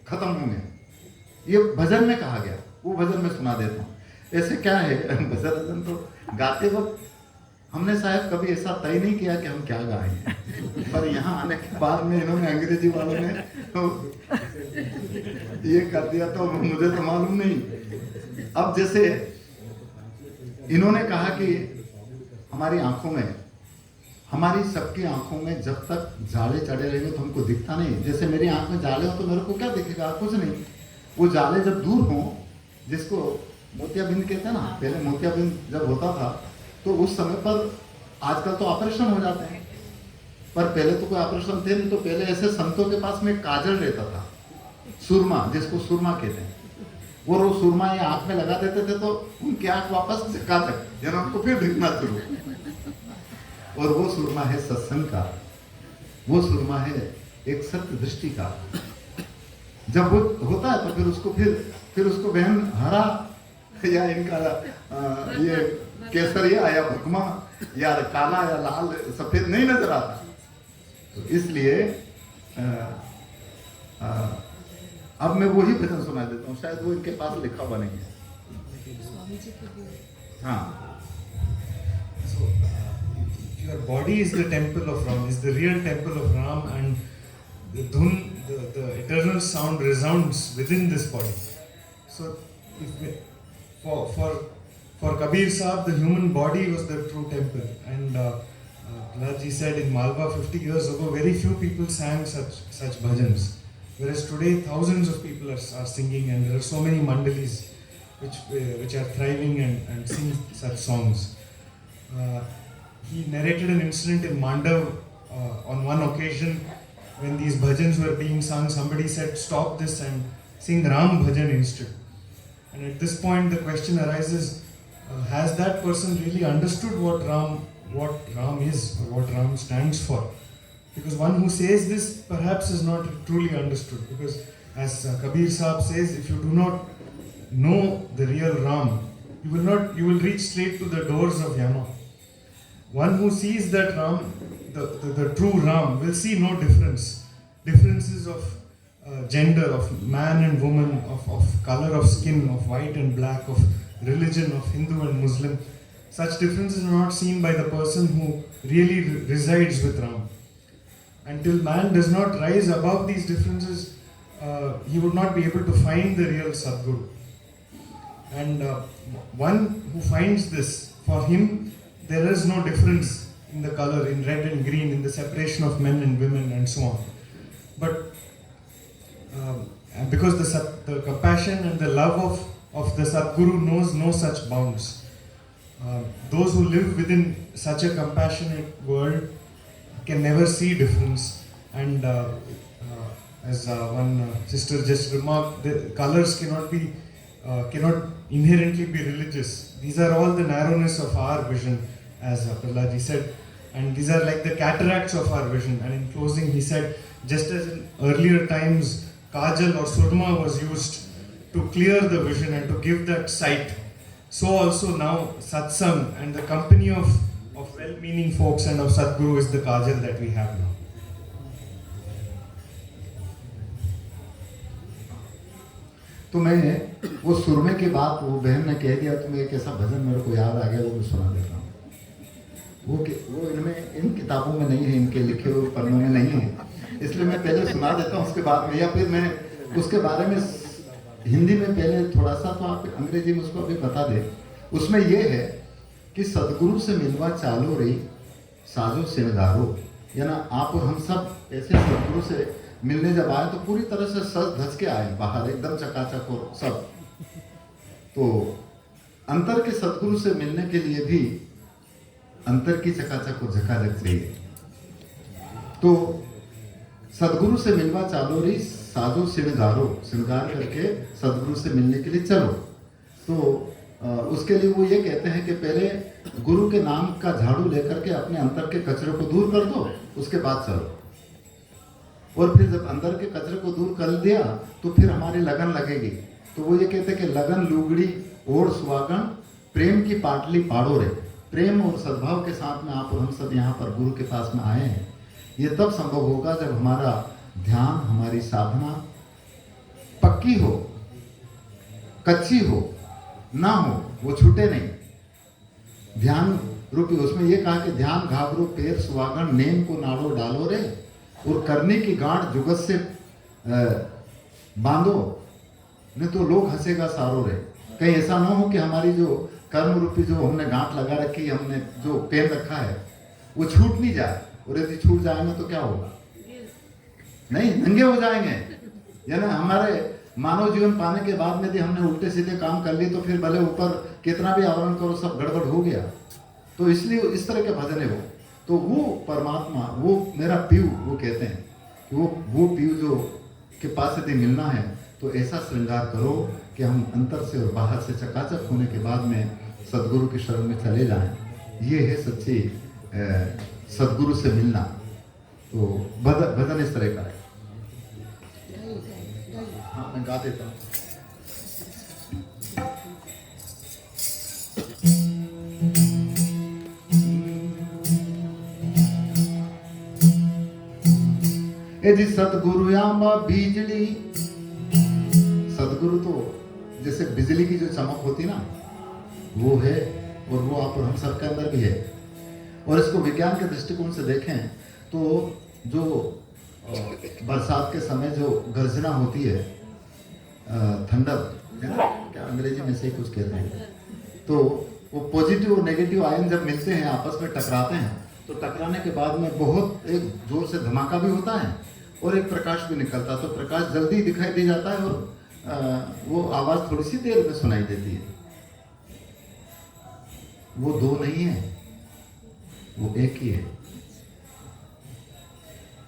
खत्म होंगे। ये भजन में कहा गया, वो भजन में सुना देता हूँ। ऐसे क्या है, भजन तो गाते वक्त हमने शायद कभी ऐसा तय नहीं किया कि हम क्या गाएं, पर यहाँ आने के बाद में इन्होंने अंग्रेजी वालों ने तो ये कर दिया, तो मुझे तो मालूम नहीं। अब जैसे इन्होंने कहा कि हमारी आंखों में, हमारी सबकी आंखों में जब तक जाले चढ़े रहेंगे तो हमको दिखता नहीं। जैसे मेरी आंख में जाले हो तो मेरे को क्या दिखेगा, कुछ नहीं। वो जाले जब दूर हों, जिसको मोतियाबिंद कहते हैं ना, पहले मोतियाबिंद जब होता था तो उस समय पर, आजकल तो ऑपरेशन हो जाते हैं, पर पहले तो कोई ऑपरेशन थे नहीं। तो पहले ऐसे संतों के पास में काजल रहता था, सुरमा, जिसको सुरमा कहते हैं। वो रोज सुरमा ये आंख में लगा देते थे तो उनकी आंख वापस चकाचक, यानी उनको फिर दिखना शुरू। और वो सुरमा है सत्संग का, वो सुरमा है एक सत्य दृष्टि का। जब वो होता है तो फिर उसको बहन हरा या इनका ये केसरिया या भुकमा या काला या लाल सफेद नहीं नजर आता। तो इसलिए अब मैं वही भजन सुना देता हूँ, शायद वो इनके पास लिखा हुआ नहीं है। हाँ, So, your body is the temple of Ram, is the real temple of Ram, and the dhun, the eternal sound resounds within this body. So, for Kabir Sahib, the human body was the true temple, and Prahlad ji said in Malwa 50 years ago, very few people sang such bhajans, whereas today thousands of people are singing, and there are so many mandalis which are thriving and sing such songs. He narrated an incident in Mandav on one occasion when these bhajans were being sung. Somebody said, "Stop this and sing Ram bhajan instead." And at this point, the question arises: has that person really understood what Ram is or what Ram stands for? Because one who says this perhaps is not truly understood. Because as Kabir Sahib says, if you do not know the real Ram, you will reach straight to the doors of Yama. One who sees that Ram, the true Ram, will see no differences of gender, of man and woman, of color of skin, of white and black, of religion, of Hindu and Muslim. Such differences are not seen by the person who really resides with Ram. Until man does not rise above these differences, he would not be able to find the real Sadguru. And one who finds this, for him, there is no difference in the color, in red and green, in the separation of men and women, and so on. But because the compassion and the love of the Sadguru knows no such bounds. Those who live within such a compassionate world can never see difference. And as one sister just remarked, the colors cannot inherently be religious. These are all the narrowness of our vision, as Prahlad said. And these are like the cataracts of our vision. And in closing, he said, just as in earlier times, kajal or surma was used to clear the vision and to give that sight, so also now satsang and the company of well-meaning folks and of Sadguru is the kajal that we have now. तो मैं वो सुरमे के बाद वो बहन ने कह दिया, तो मैं एक ऐसा भजन मेरे को याद आ गया, वो मैं सुना देता हूँ। वो इनमें इन किताबों में नहीं है, इनके लिखे हुए पन्नों में नहीं है, इसलिए मैं पहले सुना देता हूँ, उसके बाद में, या फिर मैं उसके बारे में हिंदी में पहले थोड़ा सा, तो आप अंग्रेजी में उसको अभी बता दें। उसमें ये है कि सदगुरु से मिलवा चालो रही साजो सिंगारो, यानी आप और हम सब ऐसे सदगुरु से मिलने जब आए तो पूरी तरह से सज धज के आए बाहर, एकदम चकाचक और सब। तो अंतर के सदगुरु से मिलने के लिए भी अंतर की चकाचक और झकाझक चाहिए। तो सदगुरु से मिलवा चालो रही साजो सिंगारो, श्रृंगार करके सदगुरु से मिलने के लिए चलो। तो उसके लिए वो ये कहते हैं कि पहले गुरु के नाम का झाड़ू लेकर के अपने अंतर के कचरे को दूर कर दो, उसके बाद चलो। और फिर जब अंदर के कचरे को दूर कर दिया तो फिर हमारी लगन लगेगी। तो वो ये कहते हैं कि लगन लुगड़ी और सुहागन प्रेम की पाटली पाड़ो रे। प्रेम और सद्भाव के साथ में आप और हम सब यहाँ पर गुरु के पास में आए हैं। ये तब संभव होगा जब हमारा ध्यान, हमारी साधना पक्की हो, कच्ची हो, ना हो, वो छूटे नहीं। ध्यान रूपी, उसमें ये कहा कि ध्यान घाघरो पैर सुहागन नेम को नाड़ो डालो रे, और करने की गांठ जुगत से बांधो, नहीं तो लोग हंसेगा सारो रे। कहीं ऐसा ना हो कि हमारी जो कर्म रूपी जो हमने गांठ लगा रखी, हमने जो पेन रखा है, वो छूट नहीं जाए। और यदि छूट जाएगा तो क्या होगा? नहीं, नंगे हो जाएंगे। यानी हमारे मानव जीवन पाने के बाद में यदि हमने उल्टे सीधे काम कर लिए तो फिर भले ऊपर कितना भी आवरण करो, सब गड़बड़ हो गया। तो इसलिए इस तरह के भजन है वो। तो वो परमात्मा, वो मेरा पीयू, वो कहते हैं कि वो पीयू जो के पास यदि मिलना है तो ऐसा श्रृंगार करो कि हम अंतर से और बाहर से चकाचक होने के बाद में सदगुरु की शरण में चले जाएं। ये है सच्ची सदगुरु से मिलना। तो भजन इस तरह का है। हाँ, मैं गा देता हूँ। ए जी सतगुरु आंबा बिजली, सदगुरु तो जैसे बिजली की जो चमक होती ना, वो है, और वो आप और हम सब के अंदर भी है। और इसको विज्ञान के दृष्टिकोण से देखें तो जो बरसात के समय जो गर्जना होती है, थंडर, क्या अंग्रेजी में से कुछ कहते हैं, तो वो पॉजिटिव और नेगेटिव आयन जब मिलते हैं, आपस में टकराते हैं, तो टकराने के बाद में बहुत एक जोर से धमाका भी होता है और एक प्रकाश भी निकलता है। तो प्रकाश जल्दी दिखाई दे जाता है और वो आवाज़ थोड़ी सी देर में सुनाई देती है। वो दो नहीं है, वो एक ही है।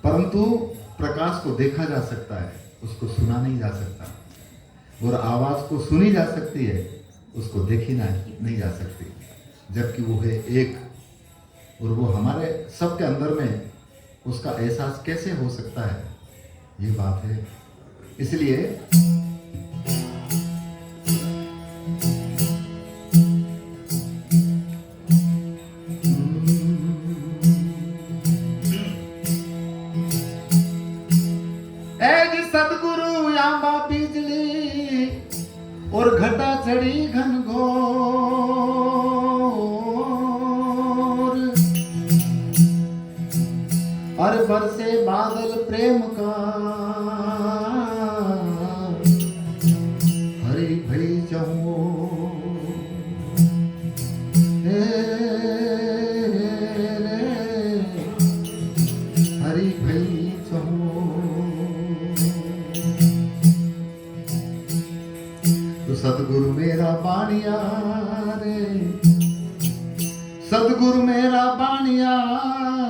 परंतु प्रकाश को देखा जा सकता है, उसको सुना नहीं जा सकता। और आवाज को सुनी जा सकती है, उसको देखी नहीं जा सकती। जबकि वो है एक, और वो हमारे सबके अंदर में उसका एहसास कैसे हो सकता है, ये बात है। इसलिए बरसे बादल प्रेम का, हरी भई जाऊं हरी भई जाऊं। तो सतगुरु मेरा बाणिया रे, सतगुरु मेरा बाणिया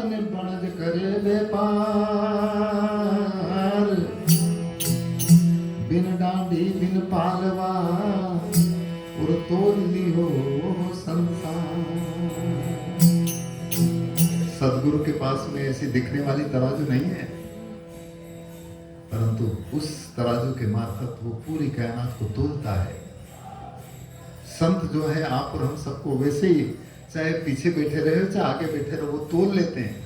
ने बनज करे व्यापार, बिन डांडी बिन पालवा और तोल लियो संसार। सदगुरु के पास में ऐसी दिखने वाली तराजू नहीं है, परंतु उस तराजू के मार्फत वो पूरी कायनात को तोलता है। संत जो है आप और हम सबको वैसे ही, चाहे पीछे बैठे रहे चाहे आगे बैठे रहे, वो तोल लेते हैं।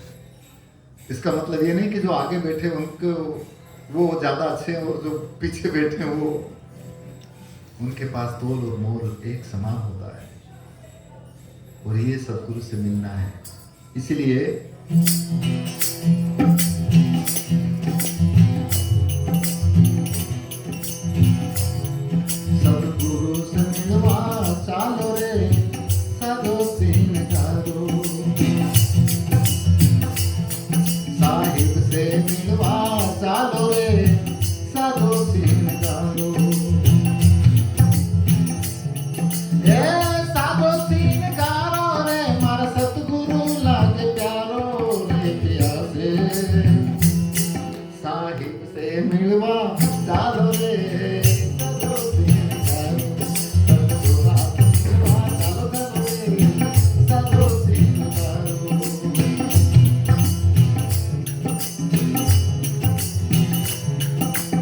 इसका मतलब ये नहीं कि जो आगे बैठे उनको वो ज्यादा अच्छे हैं और जो पीछे बैठे हैं वो, उनके पास तोल और मोल एक समान होता है। और ये सतगुरु से मिलना है। इसलिए सतगुरु से मिलवा चालो रे सदो सिंह गारो, साहिब से मिलवा चालो रे सदो सिंह गारो। साधो सिंह गारो रे मारा सतगुरु लागे प्यारो रे प्यासे, साहिब से मिलवा चालो रे सदो सिंह गारो, सतगुरु मिलवा चालो रे सदो सिंह गारो।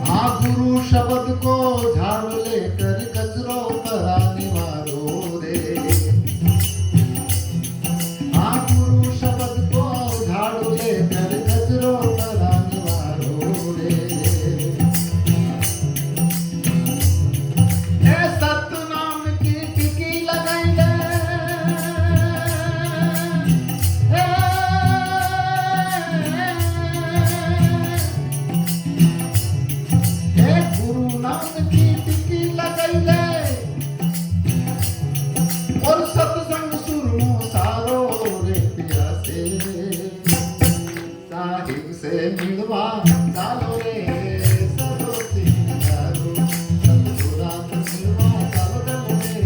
आ गुरु शब्द को झाड़ लेकर कचरो करा निवारो रे, आ गुरु शब्द को झाड़ लेकर कचरो करा निवारो रे। ए सतनाम की टिकी लगाई ले, गुरु नाम की टिकी लगाई ले, और सत्संग सुरमो सारो रे प्यासे, साहिब से मिलवा चालो रे सदो सिंह गारो, सतगुरा से मिलवा चालो रे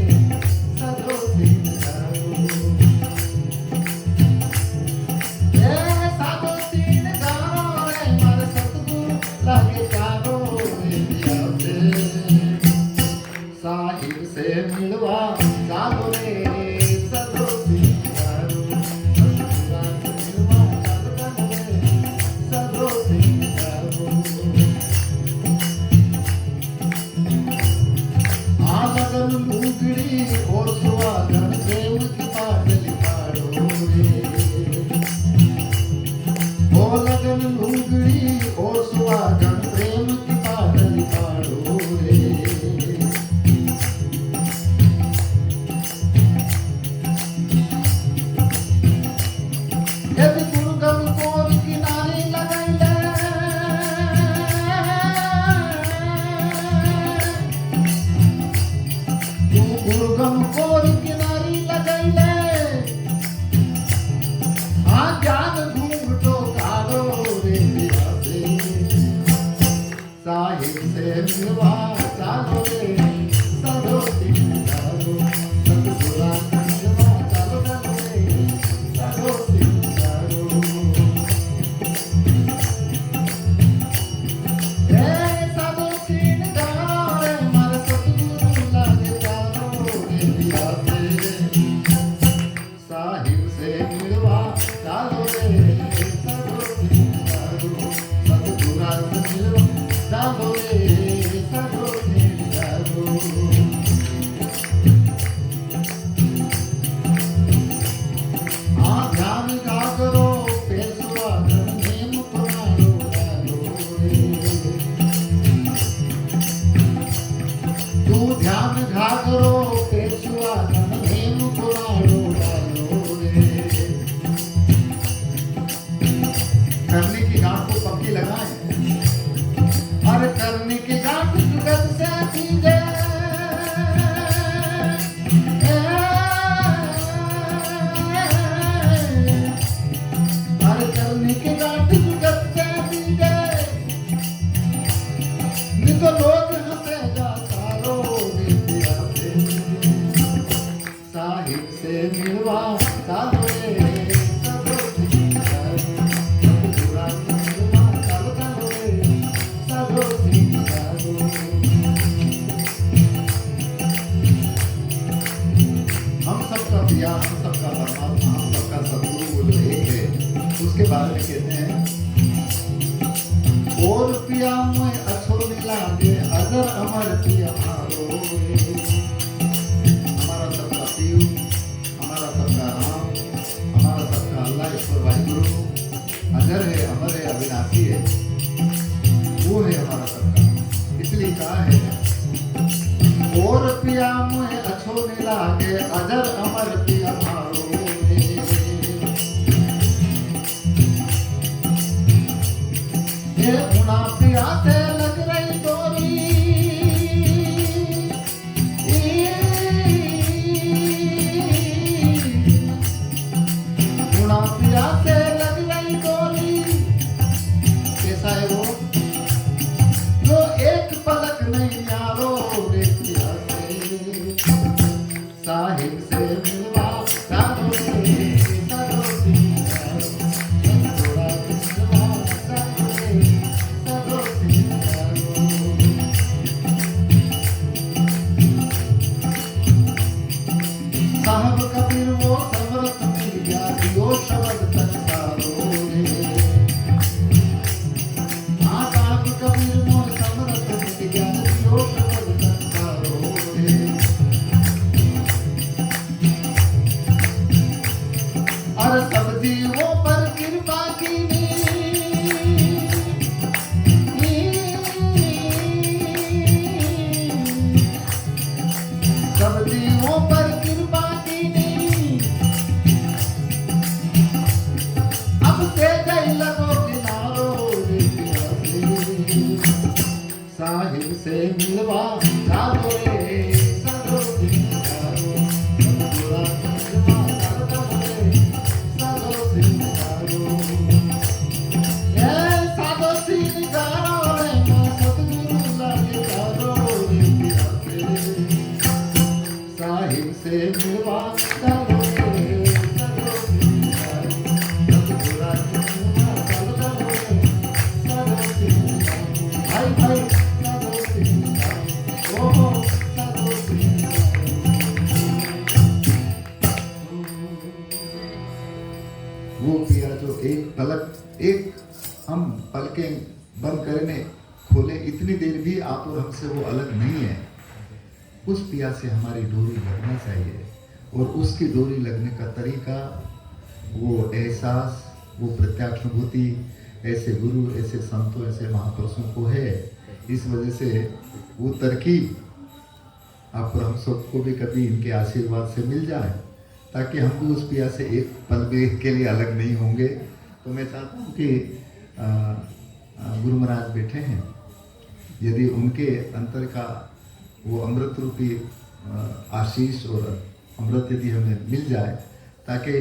सदो सिंह गारो। ए साधो सिंह गारो रे मारे सतगुरु लागे प्यारो रे प्यासे, साहिब से मिलवा चालो रे सदो सिंह गारो, सतगुरा से मिलवा चालो रे सदो सिंह गारो। आ लगन लूगड़ी और सुहागन प्रेम की पाटली पाड़ो रे, ओ लगन लूगड़ी और सुहागन प्रेम की पाटली पाड़ो रे। यदि गुरुगम कोर किनारे लगाई ले, तू गुरुगम कोर किनारे लगाई ले, आ ज्ञान घूंघटो काढ़ो रे प्यासे, साहिब से मिलवा चालो रे सदो सिंह गारो, सतगुरा से मिलवा चालो रे सदो सिंह गारो। ए सदो सिंह गारो रे मारे सतगुरु लागे प्यारो रे प्यासे, साहिब से मिलवा चालो रे सदो सिंह गारो, सतगुरा से मिलवा चालो रे सदो मिलवा साधो रे साधो सिंगारो पूरा मिलवा साधो रे साधो सिंगारो। हम सबका पिया, हम सबका परमात्मा, हम सबका सदगुरु वो जो एक है, उसके बारे में कहते हैं और पिया मुझे अच्छो नहीं लागे अगर अमर पिया मारो। हमारा सबका पीयू, हमारा सबका राम, हमारा सबका अल्लाह ईश्वर वाहिगुरु अजर है, अमर है, अविनाशी है, वो है हमारा सबका। इसलिए कहा है और पिया मुझे अच्छो नहीं लागे अजर अमर पिया मारो। ये उना पिया से लग रही डोरी, उना पिया से लग रही डोरी। कैसा है वो जो एक पलक नहीं यारो रे पिया से साहिब से मिलवा साधो रे साधो सिंगारो थोड़ा मिलवा साधो रे साधो सिंगारो। साहब कबीर वो समरथ मिल गया दियो शब्द संसारो रे। हाँ साहब कबीर वो समरथ मिल गया दियो शब्द संसारो रे। और सब जीवों पर कृपा की सब जीवों पर कृपा की अब से गई लगो किनारो रे पिया से साहिब से मिलवा साधो रे साधो सिंगारो पूरा मिलवा साधो रे साधो सिंगारो। ये साधो सिंगारो रे सतगुरु लागे साधो रे पिया से साहिब से मिलवा साधो रे साधो सिंगारो पूरा मिलवा साधो रे साधो सिंगारो। भाई भाई साधो सिंगारो ओ साधो सिंगारो। वो पिया जो एक पलक एक हम पलकें बंद करने खोले इतनी देर भी आप और हमसे वो अलग नहीं है। उस पिया से हमारी डोरी लगना चाहिए और उसकी डोरी लगने का तरीका वो एहसास वो प्रत्यानुभूति ऐसे गुरु ऐसे संतों ऐसे महापुरुषों को है। इस वजह से वो तरकीब आप और हम सबको भी कभी इनके आशीर्वाद से मिल जाए ताकि हम भी उस पिया से एक पल भी के लिए अलग नहीं होंगे। तो मैं चाहता हूँ कि गुरु महाराज बैठे हैं, यदि उनके अंतर का वो अमृत रूपी आशीष और अमृत यदि हमें मिल जाए ताकि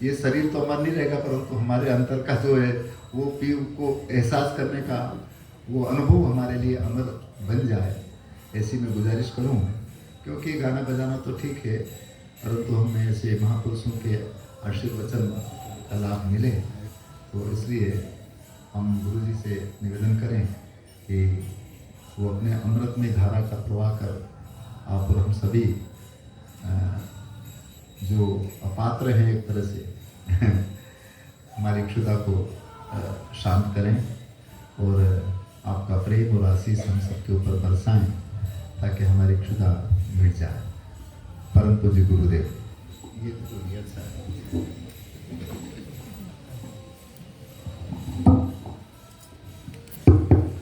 ये शरीर तो अमर नहीं रहेगा परंतु हमारे अंतर का जो है वो पीव को एहसास करने का वो अनुभव हमारे लिए अमर बन जाए, ऐसी मैं गुजारिश करूँ। क्योंकि गाना बजाना तो ठीक है परंतु हमें ऐसे महापुरुषों के आशीर्वचन का लाभ मिले, तो इसलिए हम गुरु जी से निवेदन करें कि वो अपने अमृत में धारा का प्रवाह कर आप और हम सभी जो अपात्र हैं एक तरह से हमारी क्षुधा को शांत करें और आपका प्रेम और आशीष हम सबके ऊपर बरसाएं ताकि हमारी क्षुधा मिट जाए। परम पूज्य गुरुदेव। ये तो अच्छा है।